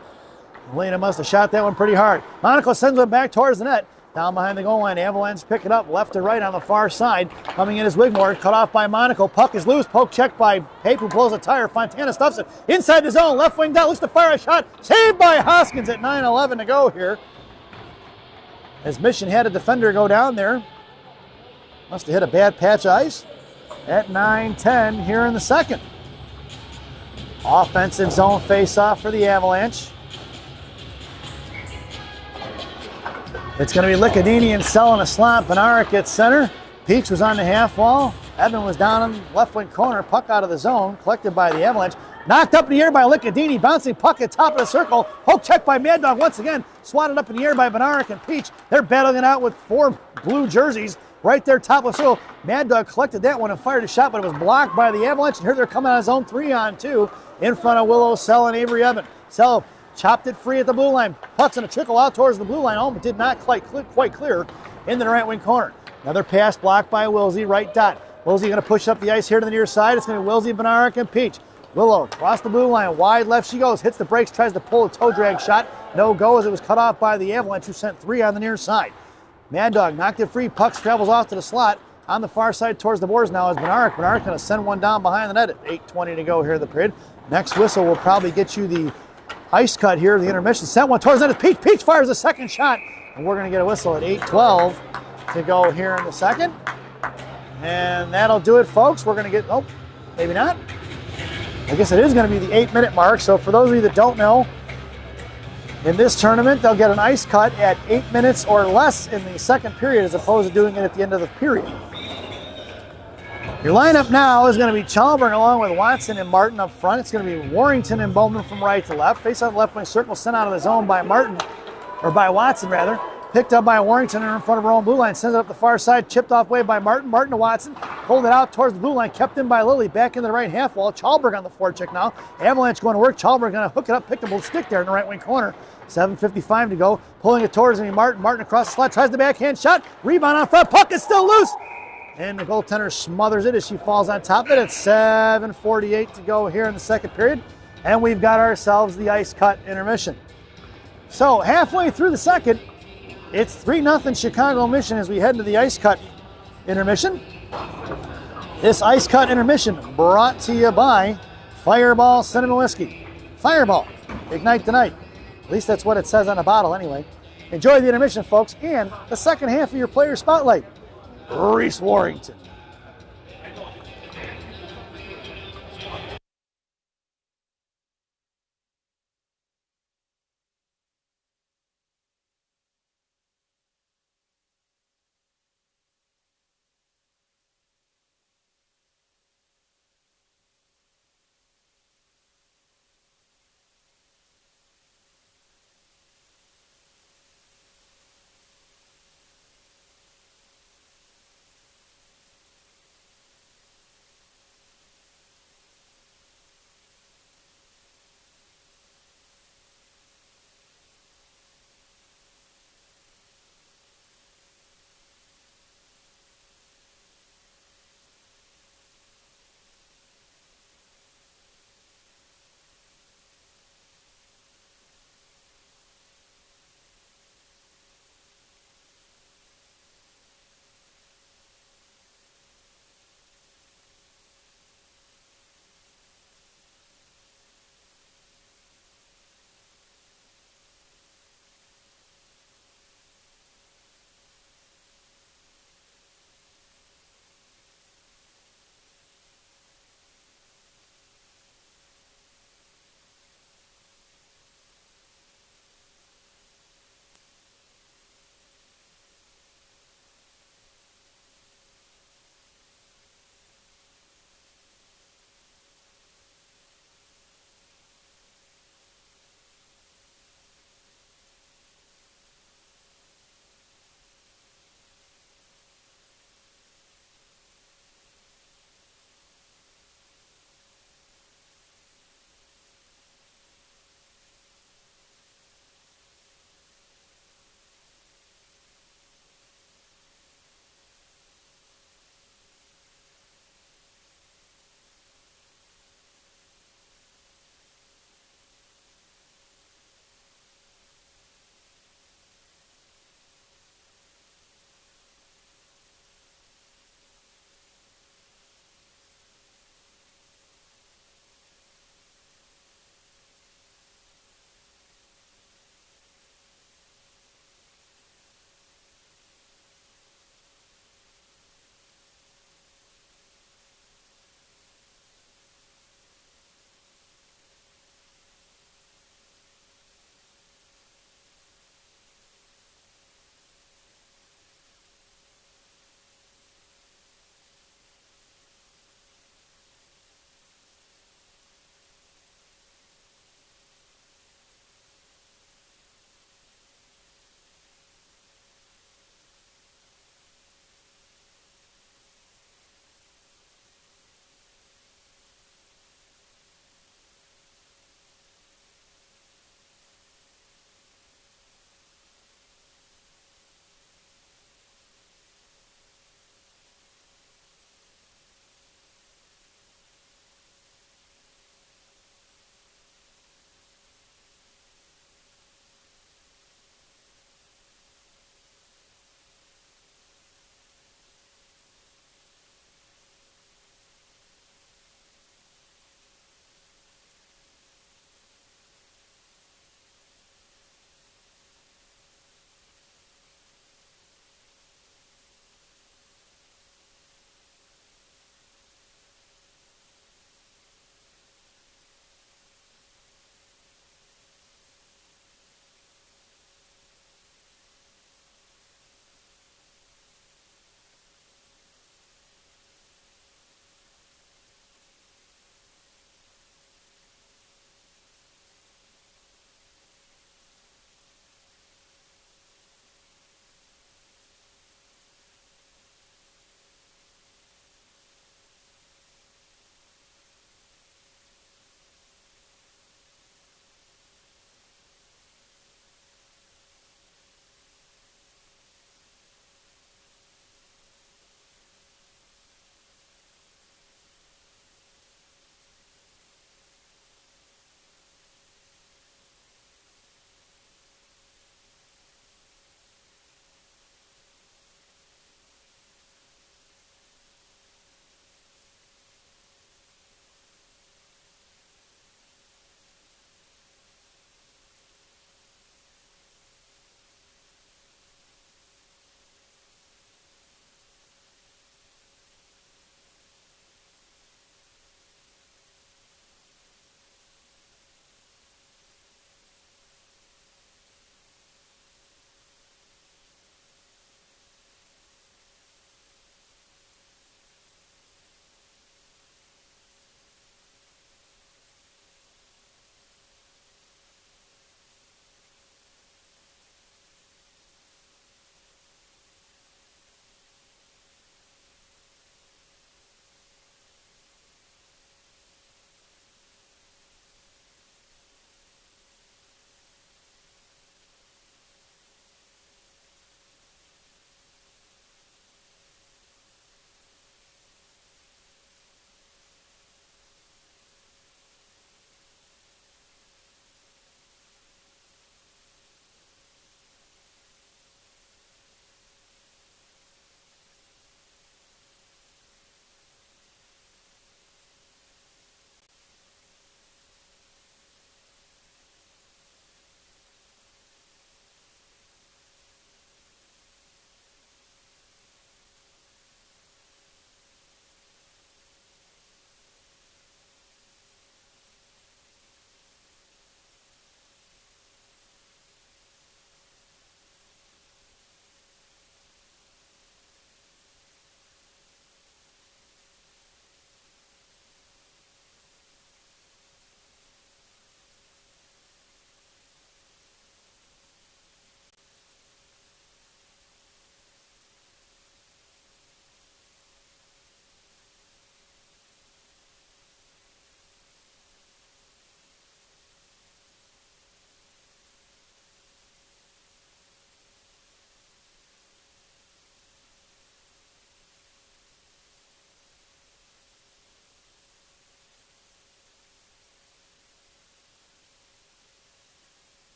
Lena must have shot that one pretty hard. Monaco sends it back towards the net. Down behind the goal line, Avalanche pick it up left to right on the far side. Coming in is Wigmore, cut off by Monaco. Puck is loose, poke checked by Pape, who blows a tire. Fontana stuffs it inside the zone, left wing down, looks to fire a shot. Saved by Hoskins at 9:11 to go here. As Mission had a defender go down there. Must have hit a bad patch of ice. At 9:10 here in the second. Offensive zone face-off for the Avalanche. It's going to be Licadini and Sell in a slot. Benarik at center. Peach was on the half wall. Evan was down in left wing corner. Puck out of the zone. Collected by the Avalanche. Knocked up in the air by Licadini, bouncing puck at top of the circle. Hook check by Mad Dog once again. Swatted up in the air by Benarek and Peach. They're battling it out with 4 blue jerseys right there top of the circle. Mad Dog collected that one and fired a shot, but it was blocked by the Avalanche. And here they're coming on his own 3-on-2 in front of Willow, Sell, and Avery Evan. Sell chopped it free at the blue line. Puck's going to trickle out towards the blue line home, but did not quite clear into the right wing corner. Another pass blocked by Wilsey, right dot. Wilsey going to push up the ice here to the near side. It's going to be Wilsey, Benarek, and Peach. Willow across the blue line, wide left she goes, hits the brakes, tries to pull a toe drag shot. No go as it was cut off by the Avalanche, who sent 3 on the near side. Mad Dog knocked it free, puck travels off to the slot on the far side towards the boards now is Benarek. Benarek going to send one down behind the net at 8:20 to go here in the period. Next whistle will probably get you the ice cut here, the intermission. Sent one towards the net. Peach. Peach fires a second shot, and we're going to get a whistle at 8:12 to go here in the second. And that'll do it, folks. We're going to get, oh, maybe not. I guess it is going to be the 8-minute mark. So for those of you that don't know, in this tournament, they'll get an ice cut at 8 minutes or less in the second period as opposed to doing it at the end of the period. Your lineup now is going to be Chalburn along with Watson and Martin up front. It's going to be Warrington and Bowman from right to left. Face on the left wing circle, sent out of the zone by Martin, or by Watson rather. Picked up by Warrington and in front of her own blue line. Sends it up the far side, chipped off way by Martin. Martin to Watson, pulled it out towards the blue line, kept in by Lilly, back into the right half wall. Chalburn on the forecheck now. Avalanche going to work. Chalburn going to hook it up, pick the stick there in the right wing corner. 7:55 to go. Pulling it towards me, Martin. Martin across the slot, tries the backhand shot. Rebound on front, puck is still loose. And the goaltender smothers it as she falls on top of it. It's 7:48 to go here in the second period. And we've got ourselves the ice cut intermission. So halfway through the second, it's 3-0 Chicago Mission as we head into the ice cut intermission. This ice cut intermission brought to you by Fireball Cinnamon Whiskey. Fireball, ignite the night. At least that's what it says on the bottle anyway. Enjoy the intermission, folks, and the second half of your player spotlight. Reese Warrington.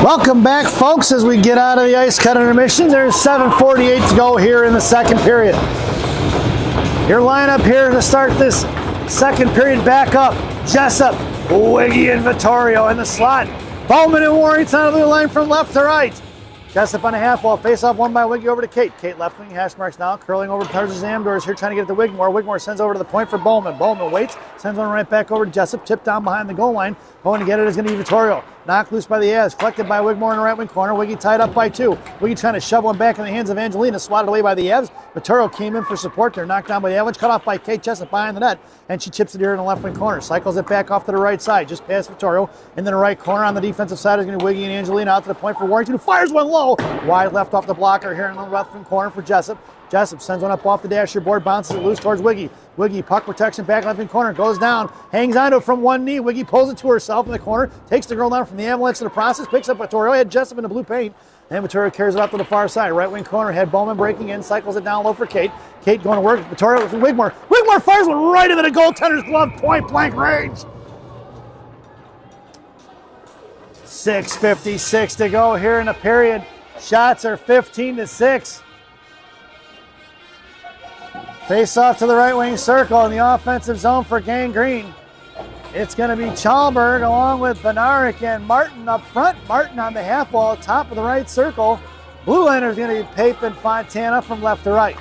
Welcome back, folks, as we get out of the ice cut intermission. There's 7:48 to go here in the second period. Your lineup here to start this second period back up. Jessup, Wiggy, and Vittorio in the slot. Bowman and Warrington on the blue line from left to right. Jessup on a half wall, face off one by Wiggy over to Kate. Kate left wing, hash marks now, curling over towards the Zamdors here, trying to get it to Wigmore. Wigmore sends over to the point for Bowman. Bowman waits, sends one right back over to Jessup, tipped down behind the goal line. Going to get it is going to be Vittorio. Knocked loose by the Avs, collected by Wigmore in the right wing corner. Wiggy tied up by two. Wiggy trying to shove one back in the hands of Angelina, swatted away by the Avs. Vittorio came in for support there, knocked down by the Avalanche, cut off by Kate Jessup behind the net, and she chips it here in the left wing corner. Cycles it back off to the right side, just past Vittorio. In the right corner on the defensive side is going to be Wiggy and Angelina out to the point for Warrington, who fires one low. Wide left off the blocker here in the left wing corner for Jessup. Jessup sends one up off the dasher board, bounces it loose towards Wiggy. Wiggy, puck protection, back left in corner, goes down, hangs onto it from one knee. Wiggy pulls it to herself in the corner, takes the girl down from the Avalanche in the process, picks up Vittorio, had Jessup in the blue paint, and Vittorio carries it up to the far side. Right wing corner, had Bowman breaking in, cycles it down low for Kate. Kate going to work, Vittorio with Wigmore. Wigmore fires one right into the goaltender's glove, point blank range. 6:56 to go here in the period. Shots are 15-6. Face off to the right wing circle in the offensive zone for Gang Green. It's going to be Chalberg along with Benaric and Martin up front. Martin on the half wall, top of the right circle. Blue liner is going to be Pape and Fontana from left to right.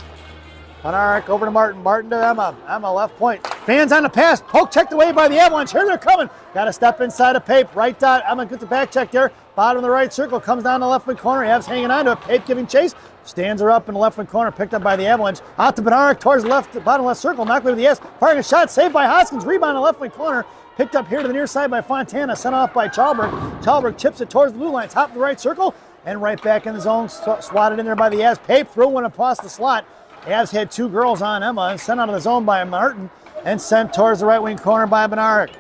Benaric over to Martin. Martin to Emma. Emma left point. Fans on the pass. Poke checked away by the Avalanche. Here they're coming. Got to step inside of Pape. Right dot. Emma gets the back check there. Bottom of the right circle. Comes down the left wing corner. Avs hanging on to it. Pape giving chase. Stands her up in the left wing corner. Picked up by the Avalanche. Out to Benaric towards the left, bottom left circle. Knocked away with the S. Firing a shot. Saved by Hoskins. Rebound in the left wing corner. Picked up here to the near side by Fontana. Sent off by Chalberg. Chalberg chips it towards the blue line. Top of the right circle. And right back in the zone. Swatted in there by the Avs. Pape threw one across the slot. Avs had two girls on Emma and sent out of the zone by Martin and sent towards the right wing corner by Benaric.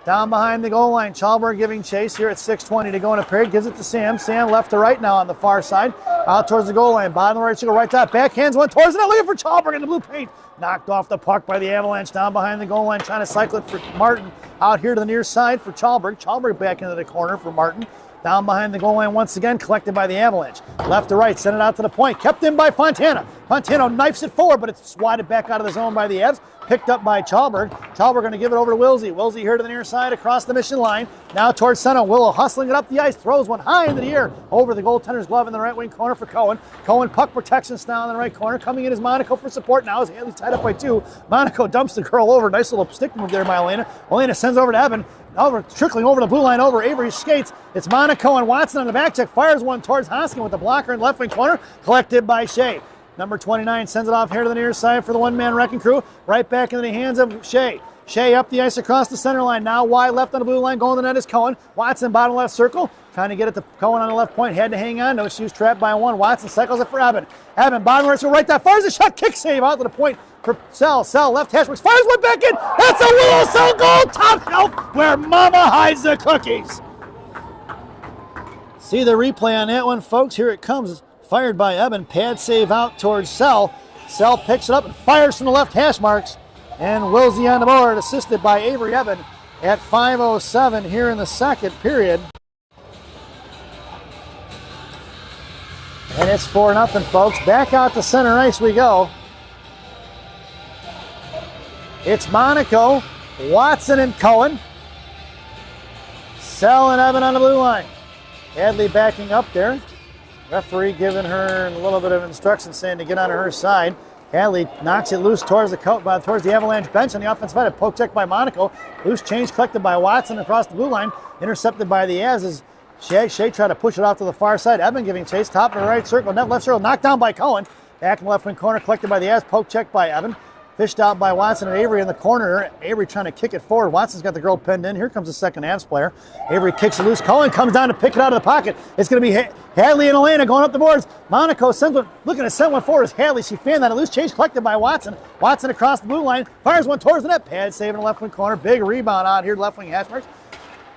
Down behind the goal line, Chalberg giving chase here at 6:20 to go in a period. Gives it to Sam. Sam left to right now on the far side. Out towards the goal line. Bottom of the right circle, right top. Backhands one towards the net. Looking for Chalberg in the blue paint. Knocked off the puck by the Avalanche down behind the goal line. Trying to cycle it for Martin. Out here to the near side for Chalberg. Chalberg back into the corner for Martin. Down behind the goal line once again, collected by the Avalanche. Left to right, sent it out to the point. Kept in by Fontana. Fontana knifes it forward, but it's swatted back out of the zone by the Avs. Picked up by Chalberg. Chalberg going to give it over to Wilsey. Wilsey here to the near side across the mission line. Now towards center. Willow hustling it up the ice. Throws one high into the air over the goaltender's glove in the right wing corner for Cohen. Cohen puck protection style in the right corner. Coming in is Monaco for support now as Haley's tied up by two. Monaco dumps the girl over. Nice little stick move there by Elena. Elena sends over to Evan. Over, trickling over the blue line over Avery skates. It's Monaco and Watson on the back check. Fires one towards Hoskin with the blocker in left wing corner. Collected by Shea. Number 29 sends it off here to the near side for the one-man wrecking crew. Right back into the hands of Shea. Shea up the ice across the center line. Now wide left on the blue line. Going to the net is Cohen. Watson bottom left circle. Trying to get it to Cohen on the left point. Had to hang on. No, she was trapped by one. Watson cycles it for Evan. Evan bottom right circle right there. Fires a shot. Kick save out to the point for Sell. Sell left hash marks. Fires one back in. That's a Willow Sell goal. Top shelf where Mama hides the cookies. See the replay on that one, folks. Here it comes. Fired by Evan. Pad save out towards Sell. Sell picks it up and fires from the left hash marks. And Wilsey on the board, assisted by Avery Evan at 5:07 here in the second period. And it's 4-0, folks. Back out to center ice we go. It's Monaco, Watson and Cohen. Sell and Evan on the blue line. Hadley backing up there. Referee giving her a little bit of instruction saying to get on her side. Hadley knocks it loose towards the Avalanche bench on the offensive side. A poke check by Monaco. Loose change collected by Watson across the blue line. Intercepted by the Avs as Shea tried to push it off to the far side. Evan giving chase. Top of the right circle. Net left circle. Knocked down by Cohen. Back in the left wing corner. Collected by the Avs. Poke check by Evan. Fished out by Watson and Avery in the corner. Avery trying to kick it forward. Watson's got the girl pinned in. Here comes the second Avs player. Avery kicks it loose. Cohen comes down to pick it out of the pocket. It's going to be Hadley and Elena going up the boards. Monaco sends one, looking to send one forward as Hadley. She fanned that. A loose change collected by Watson. Watson across the blue line. Fires one towards the net. Pad saving the left wing corner. Big rebound out here, left wing hash marks.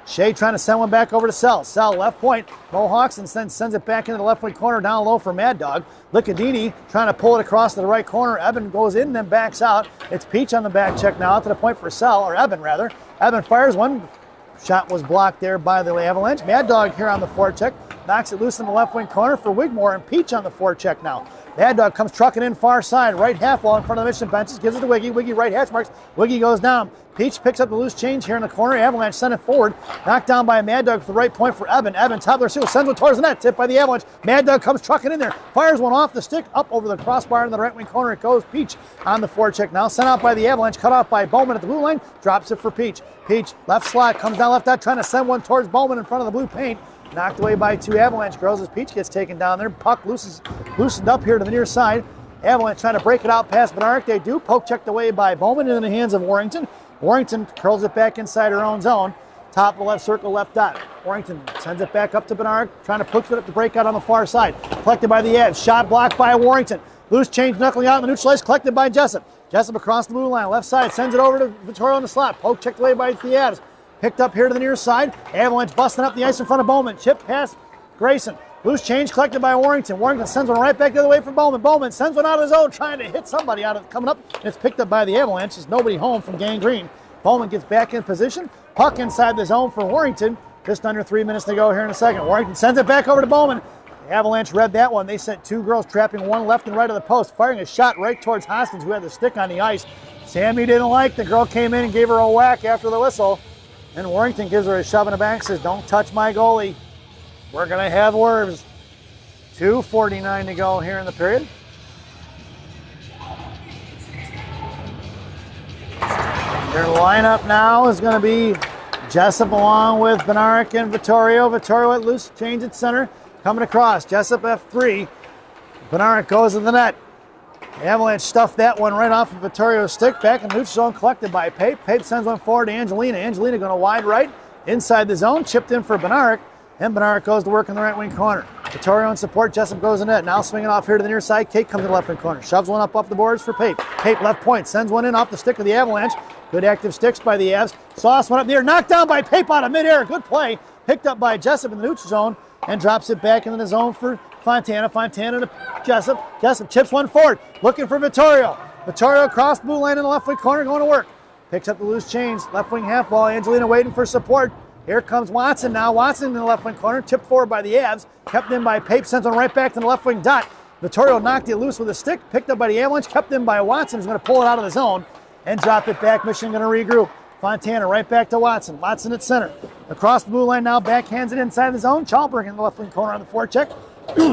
Shea trying to send one back over to Sell. Sell left point. Mohawks and sends it back into the left wing corner down low for Mad Dog. Lickadini trying to pull it across to the right corner. Evan goes in, then backs out. It's Peach on the back check now out to the point for Sell, or Evan rather. Evan fires one. Shot was blocked there by the Avalanche. Mad Dog here on the forecheck. knocks it loose in the left wing corner for Wigmore, and Peach on the forecheck now. Mad Dog comes trucking in far side, right half wall in front of the mission benches, gives it to Wiggy. Wiggy right hash marks. Wiggy goes down. Peach picks up the loose change here in the corner. Avalanche send it forward. Knocked down by Mad Dog for the right point for Evan. Evan, top of their seal, sends one towards the net. Tipped by the Avalanche. Mad Dog comes trucking in there. Fires one off the stick, up over the crossbar in the right wing corner. It goes. Peach on the forecheck now. Sent out by the Avalanche. Cut off by Bowman at the blue line. Drops it for Peach. Peach, left slot, comes down left out, trying to send one towards Bowman in front of the blue paint. Knocked away by two Avalanche girls as Peach gets taken down there. Puck loosened up here to the near side. Avalanche trying to break it out past Bednarik. They do. Poke checked away by Bowman in the hands of Warrington. Warrington curls it back inside her own zone. Top of the left circle, left dot. Warrington sends it back up to Bednarik, trying to push it up to break out on the far side. Collected by the Avs. Shot blocked by Warrington. Loose change knuckling out in the neutral ice. Collected by Jessup. Jessup across the blue line. Left side. Sends it over to Vittorio in the slot. Poke checked away by the Avs. Picked up here to the near side. Avalanche busting up the ice in front of Bowman. Chip past Grayson. Loose change collected by Warrington. Warrington sends one right back the other way for Bowman. Bowman sends one out of his own, trying to hit somebody out of coming up. And it's picked up by the Avalanche. There's nobody home from Gangrene. Bowman gets back in position. Puck inside the zone for Warrington. Just under 3 minutes to go here in a second. Warrington sends it back over to Bowman. The Avalanche read that one. They sent two girls trapping one left and right of the post, firing a shot right towards Hoskins, who had the stick on the ice. Sammy didn't like. The girl came in and gave her a whack after the whistle. And Warrington gives her a shove in the back, says, "Don't touch my goalie. We're going to have words." 2:49 to go here in the period. Their lineup now is going to be Jessup along with Bednarik and Vittorio. Vittorio at loose change at center. Coming across. Jessup F3. Bednarik goes to the net. The Avalanche stuffed that one right off of Vittorio's stick. Back in the neutral zone, collected by Pape. Pape sends one forward to Angelina. Angelina going to wide right. Inside the zone, chipped in for Bednarik. And Bednarik goes to work in the right wing corner. Vittorio in support. Jessup goes in net. Now swinging off here to the near side. Kate comes to the left wing corner. Shoves one up the boards for Pape. Pape left point. Sends one in off the stick of the Avalanche. Good active sticks by the Avs. Sauce one up in the air. Knocked down by Pape out of midair. Good play. Picked up by Jessup in the neutral zone. And drops it back into the zone for Fontana. Fontana to Jessup. Jessup chips one forward. Looking for Vittorio. Vittorio across blue line in the left wing corner. Going to work. Picks up the loose change. Left wing half ball. Angelina waiting for support. Here comes Watson now. Watson in the left wing corner. Tipped forward by the Avs. Kept in by Pape. Sends one right back to the left wing dot. Vittorio knocked it loose with a stick. Picked up by the Avalanche. Kept in by Watson, who's going to pull it out of the zone and drop it back. Michigan going to regroup. Fontana right back to Watson. Watson at center. Across the blue line now. Backhands it inside the zone. Chalberg in the left wing corner on the forecheck.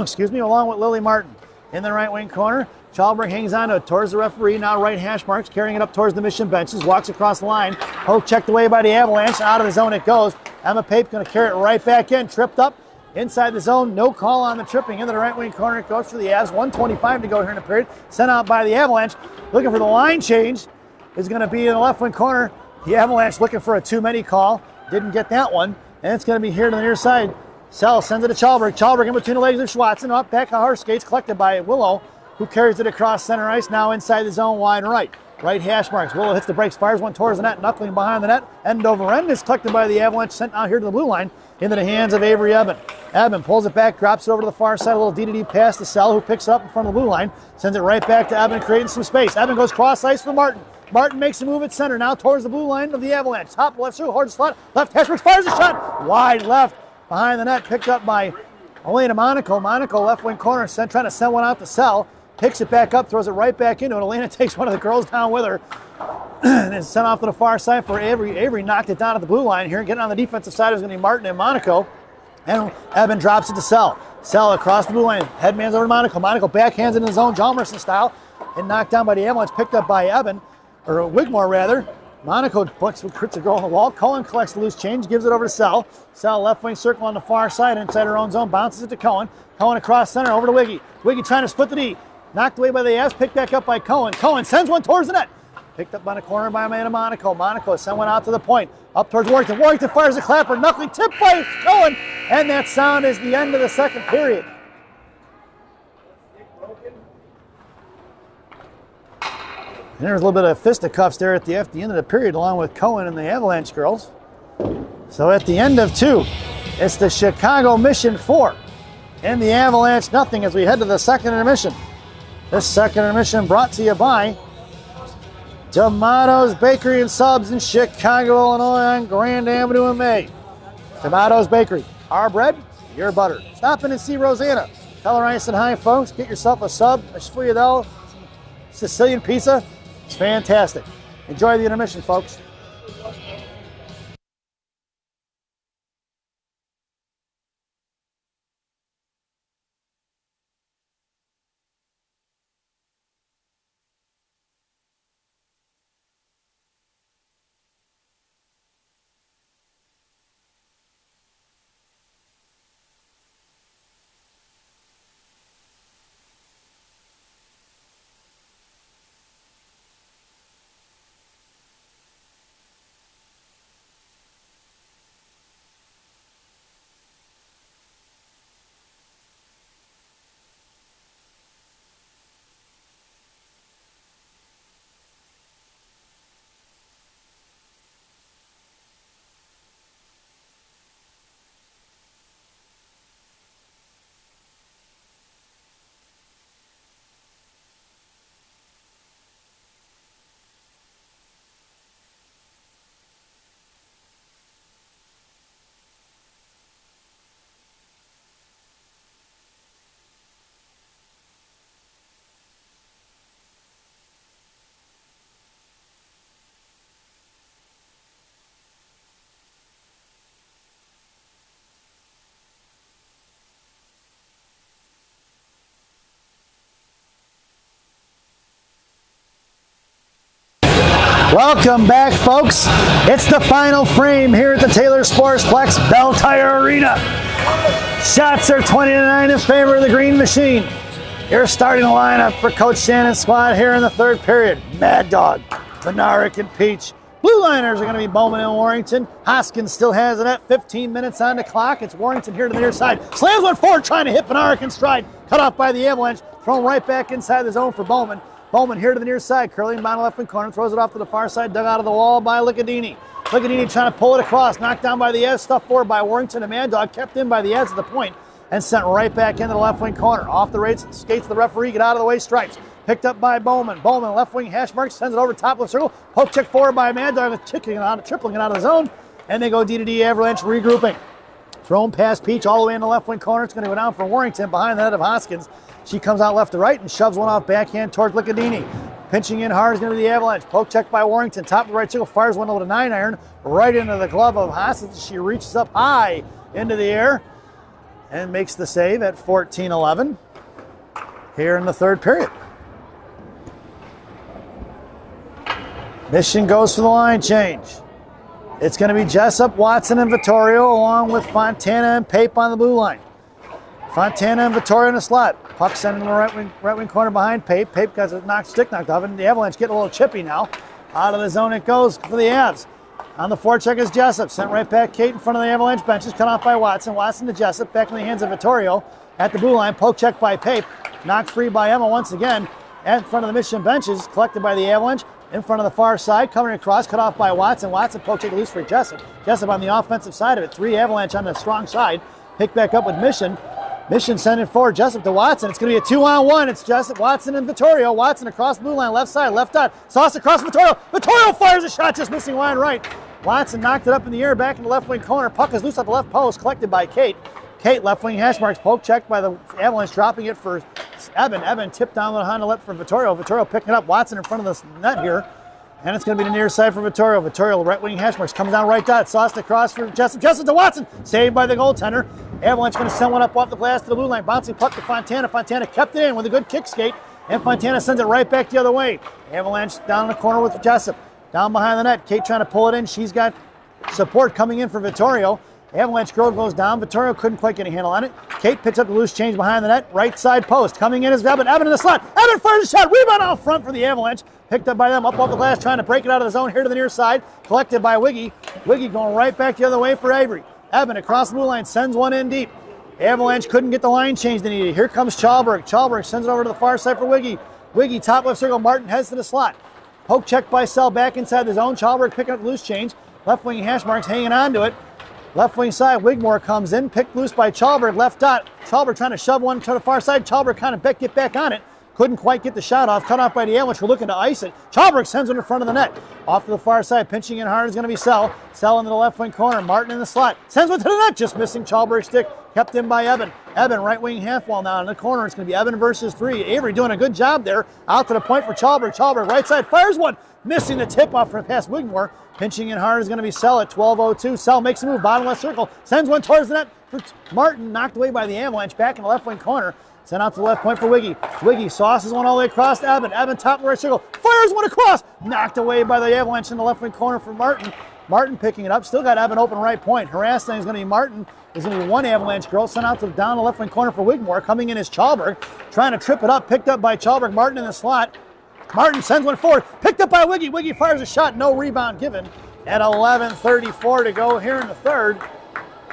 Excuse me, along with Lily Martin. In the right wing corner. Chalberg hangs on to it towards the referee. Now right hash marks, carrying it up towards the mission benches. Walks across the line. Poke checked away by the Avalanche. Out of the zone it goes. Emma Pape going to carry it right back in. Tripped up inside the zone. No call on the tripping. Into the right wing corner. It goes for the Avs. 1:25 to go here in the period. Sent out by the Avalanche. Looking for the line change. Is going to be in the left wing corner. The Avalanche looking for a too many call. Didn't get that one. And it's going to be here to the near side. Sell sends it to Chalberg. Chalberg in between the legs of Schwartzen. Up back of horse skates. Collected by Willow, who carries it across center ice. Now inside the zone, wide right. Right hash marks. Willow hits the brakes, fires one towards the net, knuckling behind the net. End over end is collected by the Avalanche, sent out here to the blue line into the hands of Avery Eben. Eben pulls it back, drops it over to the far side. A little DDD pass to Sell, who picks it up in front of the blue line. Sends it right back to Eben, creating some space. Eben goes cross ice for Martin. Martin makes a move at center, now towards the blue line of the Avalanche. Top left through, hard slot, left hash marks, fires a shot. Wide left, behind the net, picked up by Elena Monaco. Monaco left wing corner, trying to send one out to Sell. Picks it back up, throws it right back into it. Elena takes one of the girls down with her and is sent off to the far side for Avery. Avery knocked it down at the blue line here. Getting on the defensive side is going to be Martin and Monaco. And Eben drops it to Sell. Sell across the blue line. Headman's over to Monaco. Monaco backhands in his own John Merson style and knocked down by the Avalanche. Picked up by Eben, or Wigmore rather. Monaco crits a girl on the wall. Cohen collects the loose change, gives it over to Sell. Sell left wing circle on the far side inside her own zone. Bounces it to Cohen. Cohen across center over to Wiggy. Wiggy trying to split the D. Knocked away by the Avs, picked back up by Cohen. Cohen sends one towards the net. Picked up on the corner by Amanda Monaco. Monaco sent one out to the point. Up towards Warrington. Warrington fires a clapper. Knuckling tipped by Cohen. And that sound is the end of the second period. And there's a little bit of fisticuffs there at the end of the period along with Cohen and the Avalanche girls. So at the end of two, it's the Chicago Mission 4 and the Avalanche nothing as we head to the second intermission. This second intermission brought to you by Tomatoes Bakery and Subs in Chicago, Illinois on Grand Avenue in May. Tomatoes Bakery, our bread, your butter. Stop in and see Rosanna. Tell her I said hi, folks. Get yourself a sub, a sfogliatelle, Sicilian pizza. It's fantastic. Enjoy the intermission, folks. Welcome back, folks. It's the final frame here at the Taylor Sportsplex Bell Tire Arena. Shots are 20-9 in favor of the Green Machine. Your starting lineup for Coach Shannon's squad here in the third period. Mad Dog, Benaric, and Peach. Blue liners are going to be Bowman and Warrington. Hoskins still has it at 15 minutes on the clock. It's Warrington here to the near side. Slams one forward, trying to hit Benaric in stride. Cut off by the Avalanche. Thrown right back inside the zone for Bowman. Bowman here to the near side, curling down the left wing corner, throws it off to the far side, dug out of the wall by Licadini. Licadini trying to pull it across, knocked down by the Avs, stuffed forward by Warrington, and Mad Dog kept in by the Avs at the point and sent right back into the left wing corner. Off the rates, skates the referee, get out of the way, stripes. Picked up by Bowman. Bowman, left wing hash mark, sends it over top left circle. Poke check forward by Mad Dog, tripling it out of the zone, and they go D-to-D Avalanche regrouping. Thrown past Peach all the way in the left wing corner. It's going to go down for Warrington behind the net of Hoskins. She comes out left to right and shoves one off backhand towards Licadini. Pinching in hard is going to be the Avalanche. Poke check by Warrington. Top of the right circle, fires one over the 9-iron right into the glove of Hoskins. She reaches up high into the air and makes the save at 14-11 here in the third period. Mission goes for the line change. It's going to be Jessup, Watson, and Vittorio along with Fontana and Pape on the blue line. Fontana and Vittorio in the slot. Puck sent in the right wing corner behind Pape. Pape got a stick knocked off, and the Avalanche getting a little chippy now. Out of the zone it goes for the Avs. On the forecheck is Jessup. Sent right back Kate in front of the Avalanche benches. Cut off by Watson. Watson to Jessup. Back in the hands of Vittorio. At the blue line. Poke check by Pape. Knocked free by Emma once again. In front of the Mission benches. Collected by the Avalanche. In front of the far side. Coming across. Cut off by Watson. Watson poke check loose for Jessup. Jessup on the offensive side of it. 3 Avalanche on the strong side. Picked back up with Mission. Mission sending forward, Jessup to Watson. It's going to be a 2-on-1. It's Jessup, Watson, and Vittorio. Watson across the blue line, left side, left dot. Sauce across Vittorio. Vittorio fires a shot, just missing wide right. Watson knocked it up in the air, back in the left wing corner. Puck is loose at the left post, collected by Kate. Kate, left wing hash marks, poke checked by the Avalanche, dropping it for Eben. Eben tipped down behind the left for Vittorio. Vittorio picking it up, Watson in front of the net here. And it's going to be the near side for Vittorio. Vittorio, right wing hash marks, comes down right dot. Sauced across for Jessup. Jessup to Watson. Saved by the goaltender. Avalanche going to send one up off the glass to the blue line. Bouncing puck to Fontana. Fontana kept it in with a good kick skate. And Fontana sends it right back the other way. Avalanche down in the corner with Jessup. Down behind the net. Kate trying to pull it in. She's got support coming in for Vittorio. Avalanche girl goes down. Vittorio couldn't quite get a handle on it. Kate picks up the loose change behind the net. Right side post. Coming in is Eben. Eben in the slot. Eben fires a shot. Rebound out front for the Avalanche. Picked up by them. Up off the glass. Trying to break it out of the zone here to the near side. Collected by Wiggy. Wiggy going right back the other way for Avery. Eben across the blue line. Sends one in deep. Avalanche couldn't get the line change they needed. Here comes Chalberg. Chalberg sends it over to the far side for Wiggy. Wiggy top left circle. Martin heads to the slot. Poke check by Sell back inside the zone. Chalberg picking up the loose change. Left wing hash marks hanging on to it. Left wing side, Wigmore comes in, picked loose by Chalberg, left dot. Chalberg trying to shove one to the far side. Chalberg kind of get back on it. Couldn't quite get the shot off. Cut off by the Avalanche. We're looking to ice it. Chalberg sends it in front of the net. Off to the far side. Pinching in hard is going to be Sell. Sell into the left wing corner. Martin in the slot. Sends one to the net. Just missing Chalberg's stick. Kept in by Evan. Evan, right wing half wall now in the corner. It's going to be Evan versus 3. Avery doing a good job there. Out to the point for Chalberg. Chalberg right side. Fires one. Missing the tip off from past Wigmore. Pinching in hard is going to be Sell at 12:02. Sell makes a move. Bottom left circle. Sends one towards the net for Martin. Knocked away by the Avalanche. Back in the left wing corner. Sent out to the left point for Wiggy. Wiggy sauces one all the way across to Evan. Evan top of the right circle. Fires one across. Knocked away by the Avalanche in the left wing corner for Martin. Martin picking it up. Still got Evan open right point. Harassing is going to be Martin. There's going to be one Avalanche girl sent out to down the left wing corner for Wigmore. Coming in is Chalberg. Trying to trip it up. Picked up by Chalberg. Martin in the slot. Martin sends one forward. Picked up by Wiggy. Wiggy fires a shot. No rebound given. At 11:34 to go here in the third.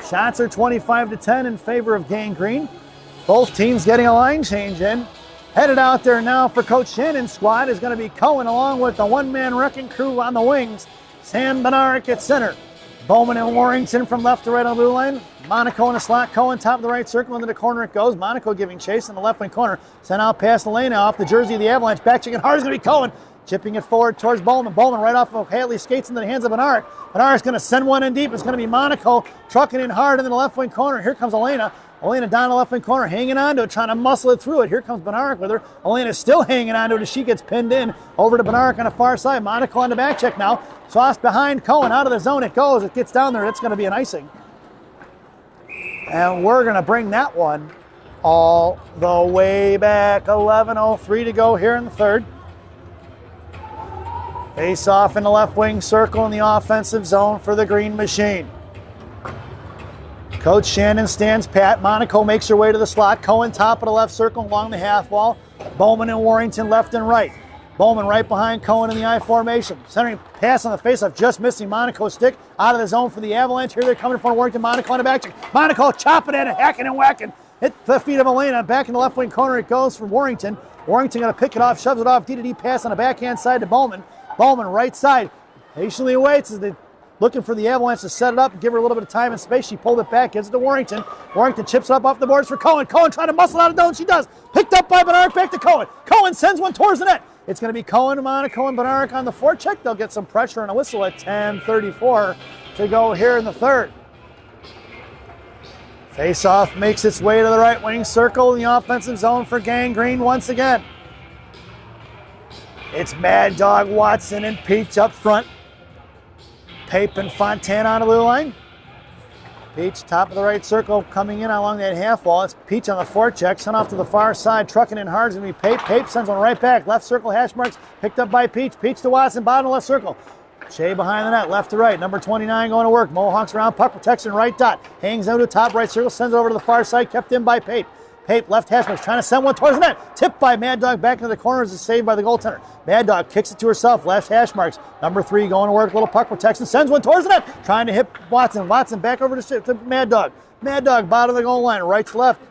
Shots are 25-10 in favor of Gang Green. Both teams getting a line change in. Headed out there now for Coach Shannon's squad is going to be Cohen along with the one-man wrecking crew on the wings. Sam Benaric at center. Bowman and Warrington from left to right on the blue line. Monaco in the slot. Cohen top of the right circle. Into the corner it goes. Monaco giving chase in the left wing corner. Sent out past Elena off the jersey of the Avalanche. Back checking hard is going to be Cohen. Chipping it forward towards Bowman. Bowman right off of Haley skates into the hands of Benaric. Benaric's going to send one in deep. It's going to be Monaco trucking in hard into the left wing corner. Here comes Elena. Elena down the left wing corner, hanging on to it, trying to muscle it through it. Here comes Benaric with her. Elena's still hanging on to it as she gets pinned in. Over to Benaric on the far side. Monaco on the back check now. Sauce behind Cohen. Out of the zone it goes. It gets down there. It's going to be an icing. And we're going to bring that one all the way back. 11:03 to go here in the third. Face off in the left wing circle in the offensive zone for the Green Machine. Coach Shannon stands pat. Monaco makes her way to the slot. Cohen top of the left circle along the half wall. Bowman and Warrington left and right. Bowman right behind Cohen in the I formation. Centering pass on the faceoff, just missing Monaco's stick. Out of the zone for the Avalanche. Here they're coming in front of Warrington. Monaco on the back check. Monaco chopping at it, hacking and whacking. Hit the feet of Elena. Back in the left wing corner it goes for Warrington. Warrington going to pick it off, shoves it off. D-to-D pass on the backhand side to Bowman. Bowman right side. Patiently waits as they looking for the Avalanche to set it up and give her a little bit of time and space. She pulled it back, gives it to Warrington. Warrington chips it up off the boards for Cohen. Cohen trying to muscle out of zone. She does. Picked up by Benaric, back to Cohen. Cohen sends one towards the net. It's going to be Cohen, Monaco, and Benaric on the forecheck. They'll get some pressure and a whistle at 10:34 to go here in the third. Face-off makes its way to the right wing circle in the offensive zone for Gang Green once again. It's Mad Dog, Watson, and Peach up front. Pape and Fontana on the blue line. Peach top of the right circle coming in along that half wall. It's Peach on the forecheck, sent off to the far side, trucking in hard. It's going to be Pape. Pape sends one right back. Left circle hash marks, picked up by Peach. Peach to Watson, bottom left circle. Shea behind the net, left to right. Number 29 going to work. Mohawks around, puck protection, right dot. Hangs out to the top right circle, sends it over to the far side, kept in by Pape. Pape, left hash marks, trying to send one towards the net. Tipped by Mad Dog back into the corners, is saved by the goaltender. Mad Dog kicks it to herself, left hash marks. Number 3 going to work, little puck protection, sends one towards the net. Trying to hit Watson. Watson back over to Mad Dog. Mad Dog, bottom of the goal line, right to left.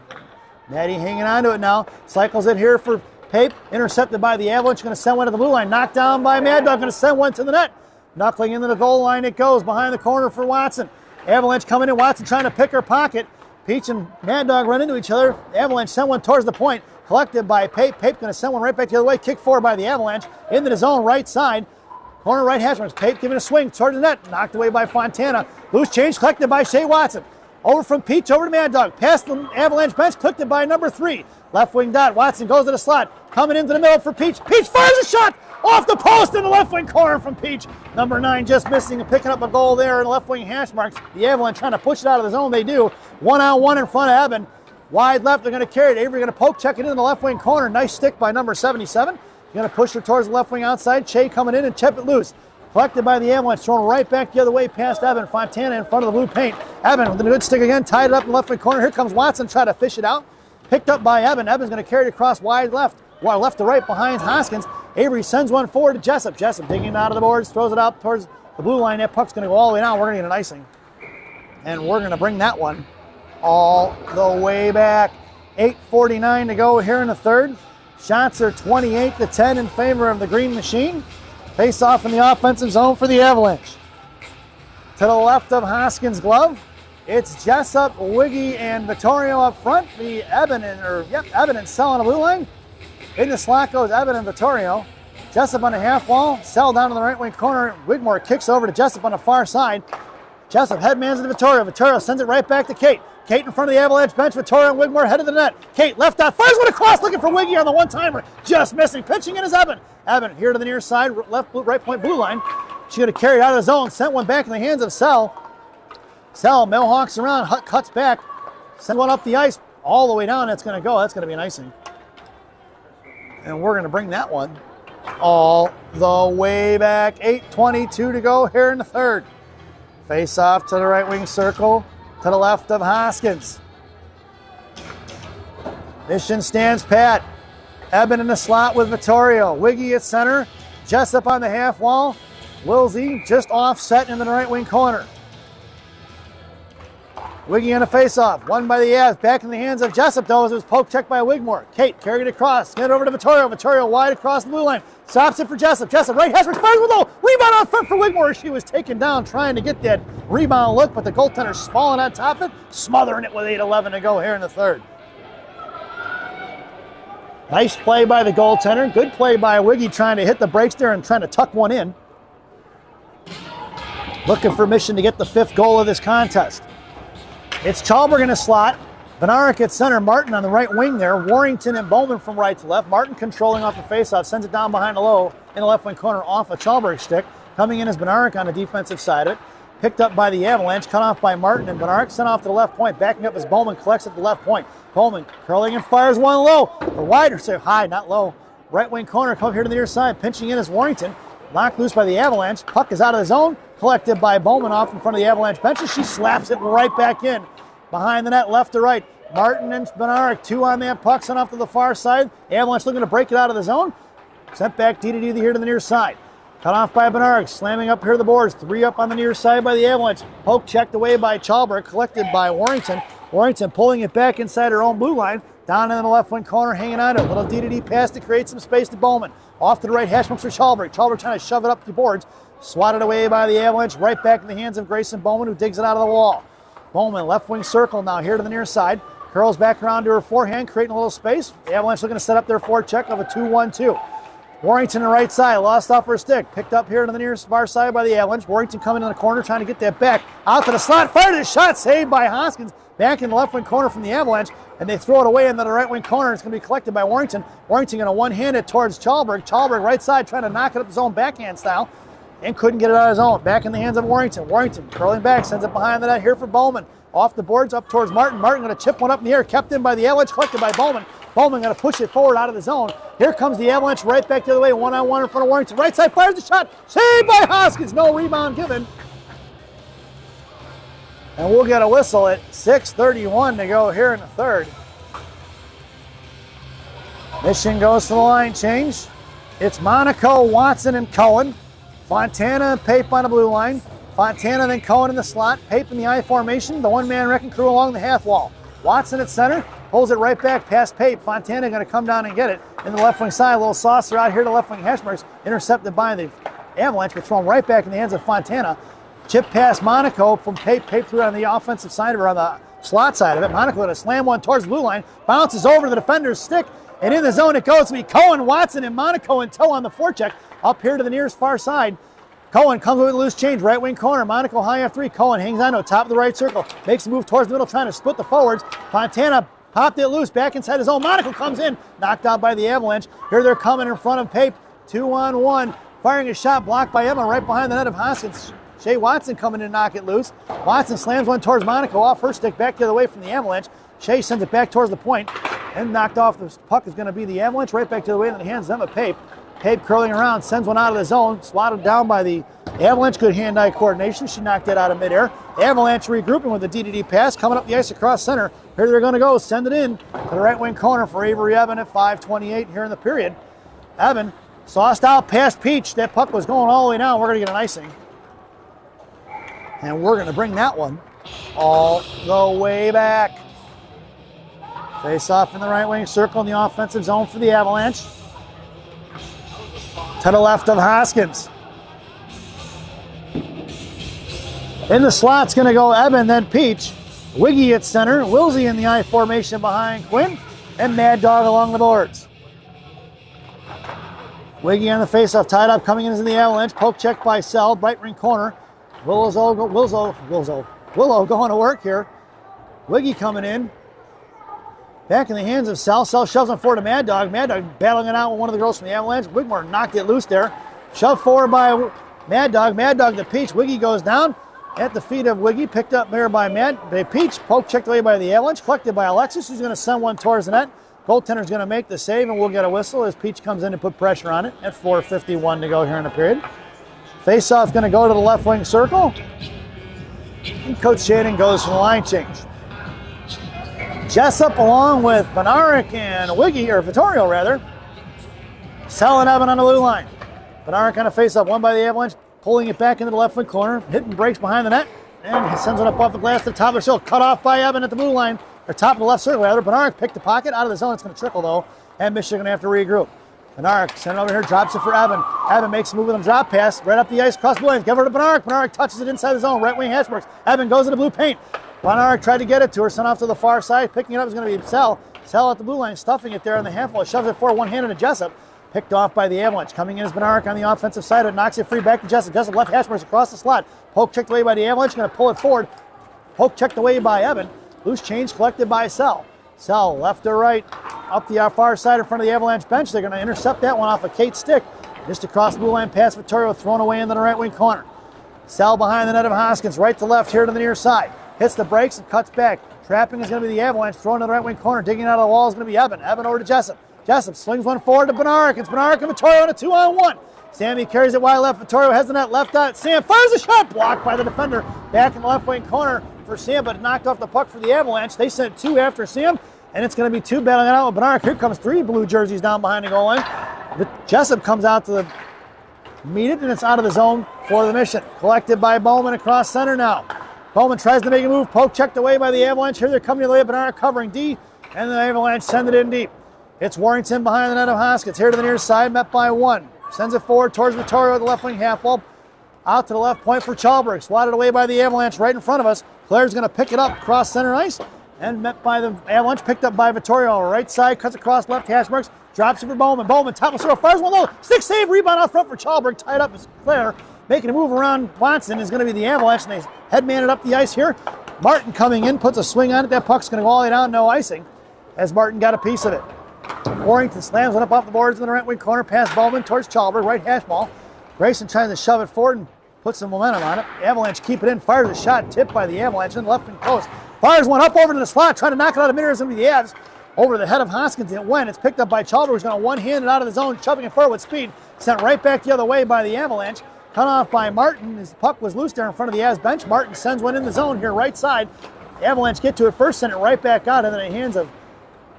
Maddie hanging on to it now. Cycles it here for Pape. Intercepted by the Avalanche. Going to send one to the blue line. Knocked down by Mad Dog. Going to send one to the net. Knuckling into the goal line it goes. Behind the corner for Watson. Avalanche coming in. Watson trying to pick her pocket. Peach and Mad Dog run into each other. Avalanche sent one towards the point. Collected by Pape. Pape going to send one right back the other way. Kick forward by the Avalanche. Into the zone right side. Corner right hash marks. Pape giving a swing towards the net. Knocked away by Fontana. Loose change collected by Shea Watson. Over from Peach, over to Mad Dog. Past the Avalanche bench, clicked it by number 3. Left wing dot. Watson goes to the slot. Coming into the middle for Peach. Peach fires a shot off the post in the left wing corner from Peach. Number 9 just missing and picking up a goal there in the left wing hash marks. The Avalanche trying to push it out of the zone. They do. 1-on-1 in front of Evan. Wide left, they're going to carry it. Avery going to poke, check it into the left wing corner. Nice stick by number 77. Going to push her towards the left wing outside. Che coming in and chip it loose. Collected by the Avalanche, thrown right back the other way past Evan. Fontana in front of the blue paint. Evan with a good stick again, tied it up in the left wing corner. Here comes Watson, trying to fish it out. Picked up by Evan. Evan's going to carry it across wide left. Left to right behind Hoskins. Avery sends one forward to Jessup. Jessup digging out of the boards, throws it out towards the blue line. That puck's going to go all the way down. We're going to get an icing. And we're going to bring that one all the way back. 8:49 to go here in the third. Shots are 28-10 in favor of the Green Machine. Face off in the offensive zone for the Avalanche. To the left of Hoskins' glove, it's Jessup, Wiggy, and Vittorio up front. Evan and Sell on the blue line. In the slot goes Evan and Vittorio. Jessup on the half wall. Sell down to the right wing corner. Wigmore kicks over to Jessup on the far side. Jessup headmans to Vittorio. Vittorio sends it right back to Kate. Kate in front of the Avalanche bench. Vittorio and Wigmore head of the net. Kate left out. Fires one across looking for Wiggy on the one-timer. Just missing. Pitching in is Evan. Evan here to the near side. Right point blue line. She would have carried out of the zone. Sent one back in the hands of Sell. Sell Mohawks around. Hutt cuts back. Send one up the ice. All the way down. That's going to go. That's going to be an icing. And we're going to bring that one all the way back. 8:22 to go here in the third. Face off to the right wing circle, to the left of Hoskins. Mission stands pat. Eben in the slot with Vittorio. Wiggy at center. Jessup on the half wall. Wilsey just offset in the right wing corner. Wiggy on a face-off. Won by the Avs. Back in the hands of Jessup, though, as it was poke checked by Wigmore. Kate carried it across. Get it over to Vittorio. Vittorio wide across the blue line. Stops it for Jessup. Jessup right hash, fires with low. Rebound on front for Wigmore. She was taken down trying to get that rebound look, but the goaltender's falling on top of it, smothering it with 8:11 to go here in the third. Nice play by the goaltender. Good play by Wiggy trying to hit the brakes there and trying to tuck one in. Looking for mission to get the 5th goal of this contest. It's Chalberg in a slot. Benarek at center. Martin on the right wing there. Warrington and Bowman from right to left. Martin controlling off the faceoff. Sends it down behind the low in the left wing corner off a Chalberg stick. Coming in is Benarek on the defensive side of it. Picked up by the Avalanche. Cut off by Martin and Benarek. Sent off to the left point. Backing up as Bowman collects at the left point. Bowman curling and fires one low. Or wide or say high, not low. Right wing corner. Come here to the near side. Pinching in is Warrington. Knocked loose by the Avalanche. Puck is out of the zone. Collected by Bowman off in front of the Avalanche benches. She slaps it right back in. Behind the net, left to right. Martin and Benarek, 2 on that puck, sent off to the far side. Avalanche looking to break it out of the zone. Sent back D here to the near side. Cut off by Benarek, slamming up here the boards. 3 up on the near side by the Avalanche. Poke checked away by Chalberg, collected by Warrington. Warrington pulling it back inside her own blue line. Down in the left wing corner, hanging on to it. Little D pass to create some space to Bowman. Off to the right, hash marks for Chalberg. Chalberg trying to shove it up the boards. Swatted away by the Avalanche, right back in the hands of Grayson Bowman, who digs it out of the wall. Bowman, left wing circle now here to the near side. Curls back around to her forehand, creating a little space. The Avalanche looking to set up their forecheck of a 2-1-2. Warrington on the right side, lost off her stick. Picked up here to the near far side by the Avalanche. Warrington coming in the corner, trying to get that back. Out to the slot, fired a shot, saved by Hoskins. Back in the left wing corner from the Avalanche, and they throw it away into the right wing corner. It's going to be collected by Warrington. Warrington going to one-hand it towards Chalberg. Chalberg right side trying to knock it up his own backhand style, and couldn't get it out of his own. Back in the hands of Warrington. Warrington curling back, sends it behind the net here for Bowman. Off the boards, up towards Martin. Martin going to chip one up in the air, kept in by the Avalanche, collected by Bowman. Bowman going to push it forward out of the zone. Here comes the Avalanche right back the other way, one-on-one in front of Warrington. Right side fires the shot, saved by Hoskins. No rebound given. And we'll get a whistle at 6:31 to go here in the third. Mission goes to the line change. It's Monaco, Watson, and Cohen. Fontana and Pape on the blue line. Fontana then Cohen in the slot. Pape in the I formation. The one-man wrecking crew along the half wall. Watson at center. Pulls it right back past Pape. Fontana going to come down and get it. In the left wing side, a little saucer out here to left wing hash marks. Intercepted by the Avalanche, but thrown right back in the hands of Fontana. Chip past Monaco from Pape. Pape threw it on the offensive side of her, on the slot side of it. Monaco going to slam one towards the blue line. Bounces over to the defender's stick. And in the zone it goes to be Cohen, Watson, and Monaco in tow on the forecheck. Up here to the nearest far side. Cohen comes with a loose change, right wing corner. Monaco high F3. Cohen hangs on to it, top of the right circle. Makes a move towards the middle, trying to split the forwards. Fontana popped it loose, back inside his own. Monaco comes in, knocked out by the Avalanche. Here they're coming in front of Pape. 2-on-1. Firing a shot blocked by Emma right behind the net of Hoskins. Shea Watson coming in to knock it loose. Watson slams one towards Monaco off her stick, back the other way from the Avalanche. Shea sends it back towards the point and knocked off. The puck is going to be the Avalanche, right back to the way in the hands of Emma Pape. Pape curling around, sends one out of the zone, swatted down by the Avalanche. Good hand-eye coordination. She knocked it out of midair. Avalanche regrouping with the DDD pass, coming up the ice across center. Here they're going to go, send it in to the right wing corner for Avery Evan at 5:28 here in the period. Evan sauced out past Peach. That puck was going all the way down. We're going to get an icing. And we're going to bring that one all the way back. Face off in the right wing circle in the offensive zone for the Avalanche. To the left of Hoskins. In the slot's going to go Eben, then Peach. Wiggy at center. Wilsey in the I formation behind Quinn. And Mad Dog along the boards. Wiggy on the faceoff, tied up, coming into the Avalanche. Poke check by Sell, right wing corner. Willow going to work here. Wiggy coming in. Back in the hands of Sell. Sell shoves him forward to Mad Dog. Mad Dog battling it out with one of the girls from the Avalanche. Wigmore knocked it loose there. Shoved forward by Mad Dog. Mad Dog to Peach. Wiggy goes down at the feet of Wiggy. Picked up there by Peach. Poke checked away by the Avalanche. Collected by Alexis, who's going to send one towards the net. Goaltender's going to make the save, and we'll get a whistle as Peach comes in to put pressure on it at 4:51 to go here in the period. Face-off going to go to the left wing circle. And Coach Shaden goes for the line change. Jessup along with Benaric and Wiggy, or Vittorio rather. Sell and Evan on the blue line. Benaric on a face-off, won by the Avalanche, pulling it back into the left wing corner. Hitting breaks behind the net, and he sends it up off the glass to the top of the circle. Cut off by Evan at the blue line. Or top of the left circle, rather. Benaric picked the pocket out of the zone. It's going to trickle, though, and Michigan going to have to regroup. Benaric sent it over here, drops it for Evan. Evan makes a move with a drop pass, right up the ice, cross blue line. Give her to Benaric. Benaric touches it inside the zone, right wing hash marks. Evan goes to the blue paint. Benaric tried to get it to her, sent off to the far side. Picking it up is going to be Sell. Sell at the blue line, stuffing it there on the half wall. Shoves it forward, one-handed to Jessup. Picked off by the Avalanche. Coming in is Benaric on the offensive side. It knocks it free back to Jessup. Jessup left hash marks across the slot. Poke checked away by the Avalanche. Going to pull it forward. Poke checked away by Evan. Loose change collected by Sell. Sell left to right, up the far side in front of the Avalanche bench. They're going to intercept that one off of Kate's stick. Just across the blue line pass, Vittorio thrown away into the right wing corner. Sell behind the net of Hoskins, right to left here to the near side. Hits the brakes and cuts back. Trapping is going to be the Avalanche, thrown to the right wing corner. Digging out of the wall is going to be Evan. Evan over to Jessup. Jessup slings one forward to Benaric. It's Benaric and Vittorio on a 2-on-1. Sammy carries it wide left. Vittorio has the net left out. Sam fires a shot, blocked by the defender. Back in the left wing corner for Sam, but knocked off the puck for the Avalanche. They sent two after Sam, and it's going to be two battling it out with Benaric. Here comes three blue jerseys down behind the goal line. Jessup comes out to meet it, and it's out of the zone for the Mission. Collected by Bowman across center now. Bowman tries to make a move. Poke checked away by the Avalanche. Here they're coming to the way. Benaric covering D, and the Avalanche send it in deep. It's Warrington behind the net of Hoskins. Here to the near side, met by one. Sends it forward towards Vittorio at the left wing half wall. Out to the left point for Chalberg. Swatted away by the Avalanche right in front of us. Claire's going to pick it up across center ice. And met by the Avalanche, picked up by Vittorio. Right side, cuts across left hash marks. Drops it for Bowman. Bowman, top of circle, fires one low. Stick save, rebound out front for Chalberg. Tied up is Claire. Making a move around Watson is going to be the Avalanche. And they headman it up the ice here. Martin coming in, puts a swing on it. That puck's going to go all the way down, no icing. As Martin got a piece of it. Warrington slams it up off the boards in the right wing corner, past Bowman towards Chalberg, right hash ball. Grayson trying to shove it forward and put some momentum on it. Avalanche keep it in, fires a shot, tipped by the Avalanche in the left wing post. Fires one up over to the slot, trying to knock it out of mid-air. It's going to be the Avs. Over the head of Hoskins, it went. It's picked up by Chalberg, who's going to one-hand it out of the zone, shoving it forward with speed. Sent right back the other way by the Avalanche. Cut off by Martin. His puck was loose there in front of the Avs bench. Martin sends one in the zone here, right side. The Avalanche get to it first, send it right back out into the hands of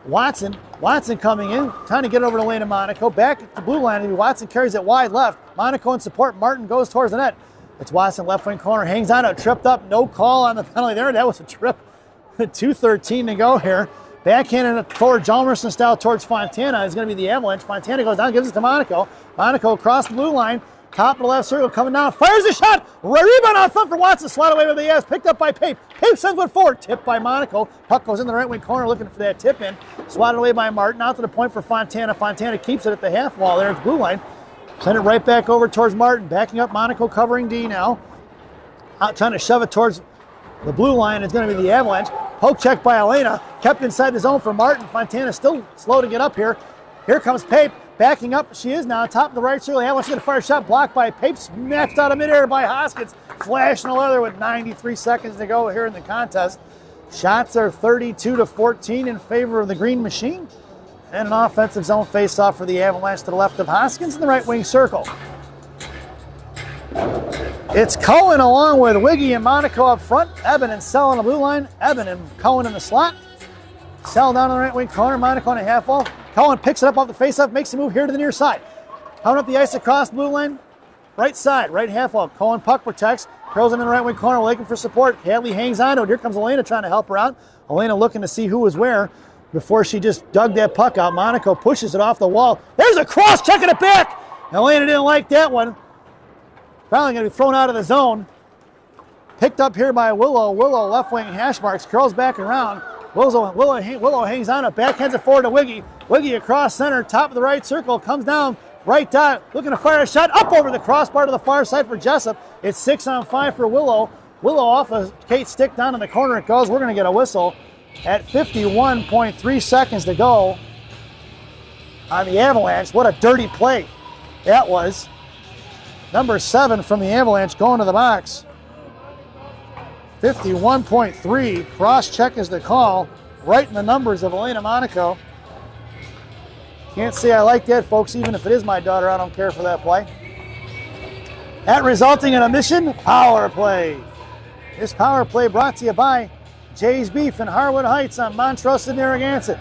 Watson. Watson coming in, trying to get over the lane of Monaco. Back at the blue line, Watson carries it wide left. Monaco in support. Martin goes towards the net. It's Watson left wing corner, hangs on it, tripped up. No call on the penalty there. That was a trip. 2:13 to go here. Backhanded it forward, Jalmerson style towards Fontana. Is going to be the Avalanche. Fontana goes down, gives it to Monaco. Monaco across the blue line. Top of the left circle coming down. Fires a shot. Rebound out front for Watson. Slide away with the ass. Picked up by Pape. Pape sends one forward. Tipped by Monaco. Puck goes in the right wing corner looking for that tip in. Swatted away by Martin. Out to the point for Fontana. Fontana keeps it at the half wall there at the blue line. Send it right back over towards Martin. Backing up Monaco covering D now. Out trying to shove it towards the blue line. It's going to be the Avalanche. Poke check by Elena. Kept inside the zone for Martin. Fontana still slow to get up here. Here comes Pape. Backing up, she is now top of the right circle. Avalanche going to fire a shot blocked by Pape, smashed out of midair by Hoskins. Flashing the leather with 93 seconds to go here in the contest. Shots are 32-14 in favor of the Green Machine. And an offensive zone face-off for the Avalanche to the left of Hoskins in the right wing circle. It's Cohen along with Wiggy and Monaco up front. Eben and Sell on the blue line. Eben and Cohen in the slot. Sell down in the right wing corner. Monaco on a half wall. Cohen picks it up off the faceoff, makes a move here to the near side. Coming up the ice across the blue line. Right side, right half wall. Cohen puck protects. Curls him in the right wing corner, looking for support. Hadley hangs on to it. Here comes Elena trying to help her out. Elena looking to see who was where before she just dug that puck out. Monaco pushes it off the wall. There's a cross, checking it back. Elena didn't like that one. Finally going to be thrown out of the zone. Picked up here by Willow. Willow left wing hash marks, curls back around. Willow hangs on it, backhands it forward to Wiggy. Wiggy across center, top of the right circle, comes down. Right dot, looking to fire a shot up over the crossbar to the far side for Jessup. It's 6-on-5 for Willow. Willow off a Kate stick down in the corner it goes. We're going to get a whistle at 51.3 seconds to go on the Avalanche. What a dirty play that was. Number 7 from the Avalanche going to the box. 51.3, cross check is the call. Right in the numbers of Elena Monaco. Can't say I like that, folks. Even if it is my daughter, I don't care for that play. That resulting in a mission power play. This power play brought to you by Jay's Beef in Harwood Heights on Montrose and Narragansett.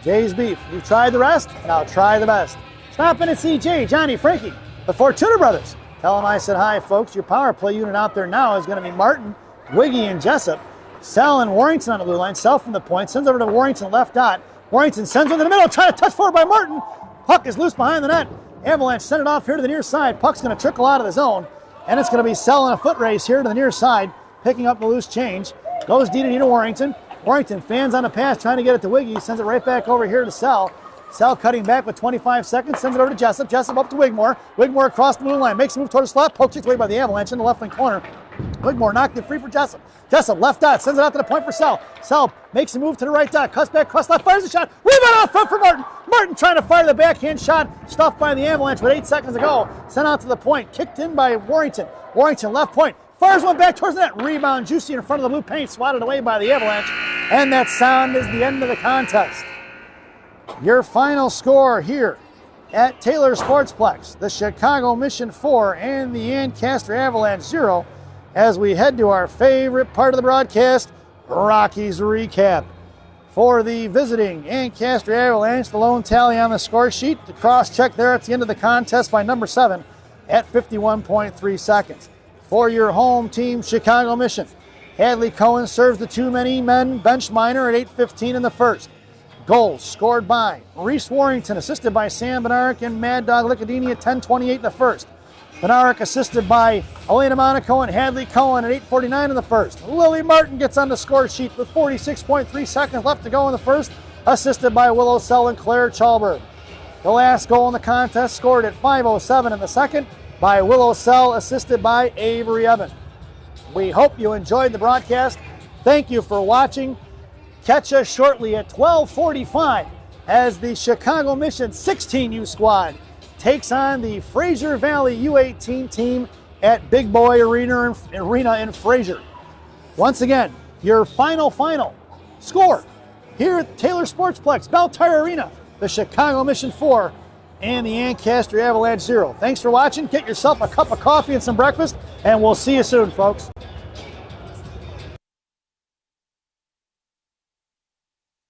Jay's Beef. You've tried the rest, now try the best. Stop in and see Jay, Johnny, Frankie, the Fortuna brothers. Tell them I said hi, folks. Your power play unit out there now is going to be Martin, Wiggy, and Jessup. Sal and Warrington on the blue line. Sal from the point. Sends over to Warrington, left dot. Warrington sends one to the middle, trying to touch forward by Martin. Puck is loose behind the net. Avalanche send it off here to the near side. Puck's going to trickle out of the zone. And it's going to be Sal in a foot race here to the near side, picking up the loose change. Goes D to Warrington. Warrington fans on a pass, trying to get it to Wiggy. Sends it right back over here to Sal. Sal cutting back with 25 seconds, sends it over to Jessup. Jessup up to Wigmore. Wigmore across the blue line, makes a move toward the slot, pokes it away by the Avalanche in the left wing corner. Wigmore knocked it free for Jessup. Jessup left dot, sends it out to the point for Sal. Sal makes a move to the right dot, cuts back, cross left, fires a shot. Rebound out front for Martin. Martin trying to fire the backhand shot, stuffed by the Avalanche with 8 seconds to go. Sent out to the point, kicked in by Warrington. Warrington left point, fires one back towards the net. Rebound juicy in front of the blue paint, swatted away by the Avalanche. And that sound is the end of the contest. Your final score here at Taylor Sportsplex, the Chicago Mission 4 and the Ancaster Avalanche 0, as we head to our favorite part of the broadcast, Rockies Recap. For the visiting Ancaster Avalanche, the lone tally on the score sheet, the cross check there at the end of the contest by number 7 at 51.3 seconds. For your home team, Chicago Mission, Hadley Cohen serves the too-many-men bench minor at 8:15 in the first. Goals scored by Reese Warrington, assisted by Sam Benaric and Mad Dog Licadini at 10:28 in the first. Benaric assisted by Elena Monaco and Hadley Cohen at 8:49 in the first. Lily Martin gets on the score sheet with 46.3 seconds left to go in the first, assisted by Willow Sell and Claire Chalberg. The last goal in the contest scored at 5:07 in the second by Willow Sell, assisted by Avery Evan. We hope you enjoyed the broadcast. Thank you for watching. Catch us shortly at 12:45 as the Chicago Mission 16U squad takes on the Fraser Valley U18 team at Big Boy Arena in Fraser. Once again, your final score here at Taylor Sportsplex, Bell Tire Arena, the Chicago Mission 4 and the Ancaster Avalanche 0. Thanks for watching. Get yourself a cup of coffee and some breakfast, and we'll see you soon, folks.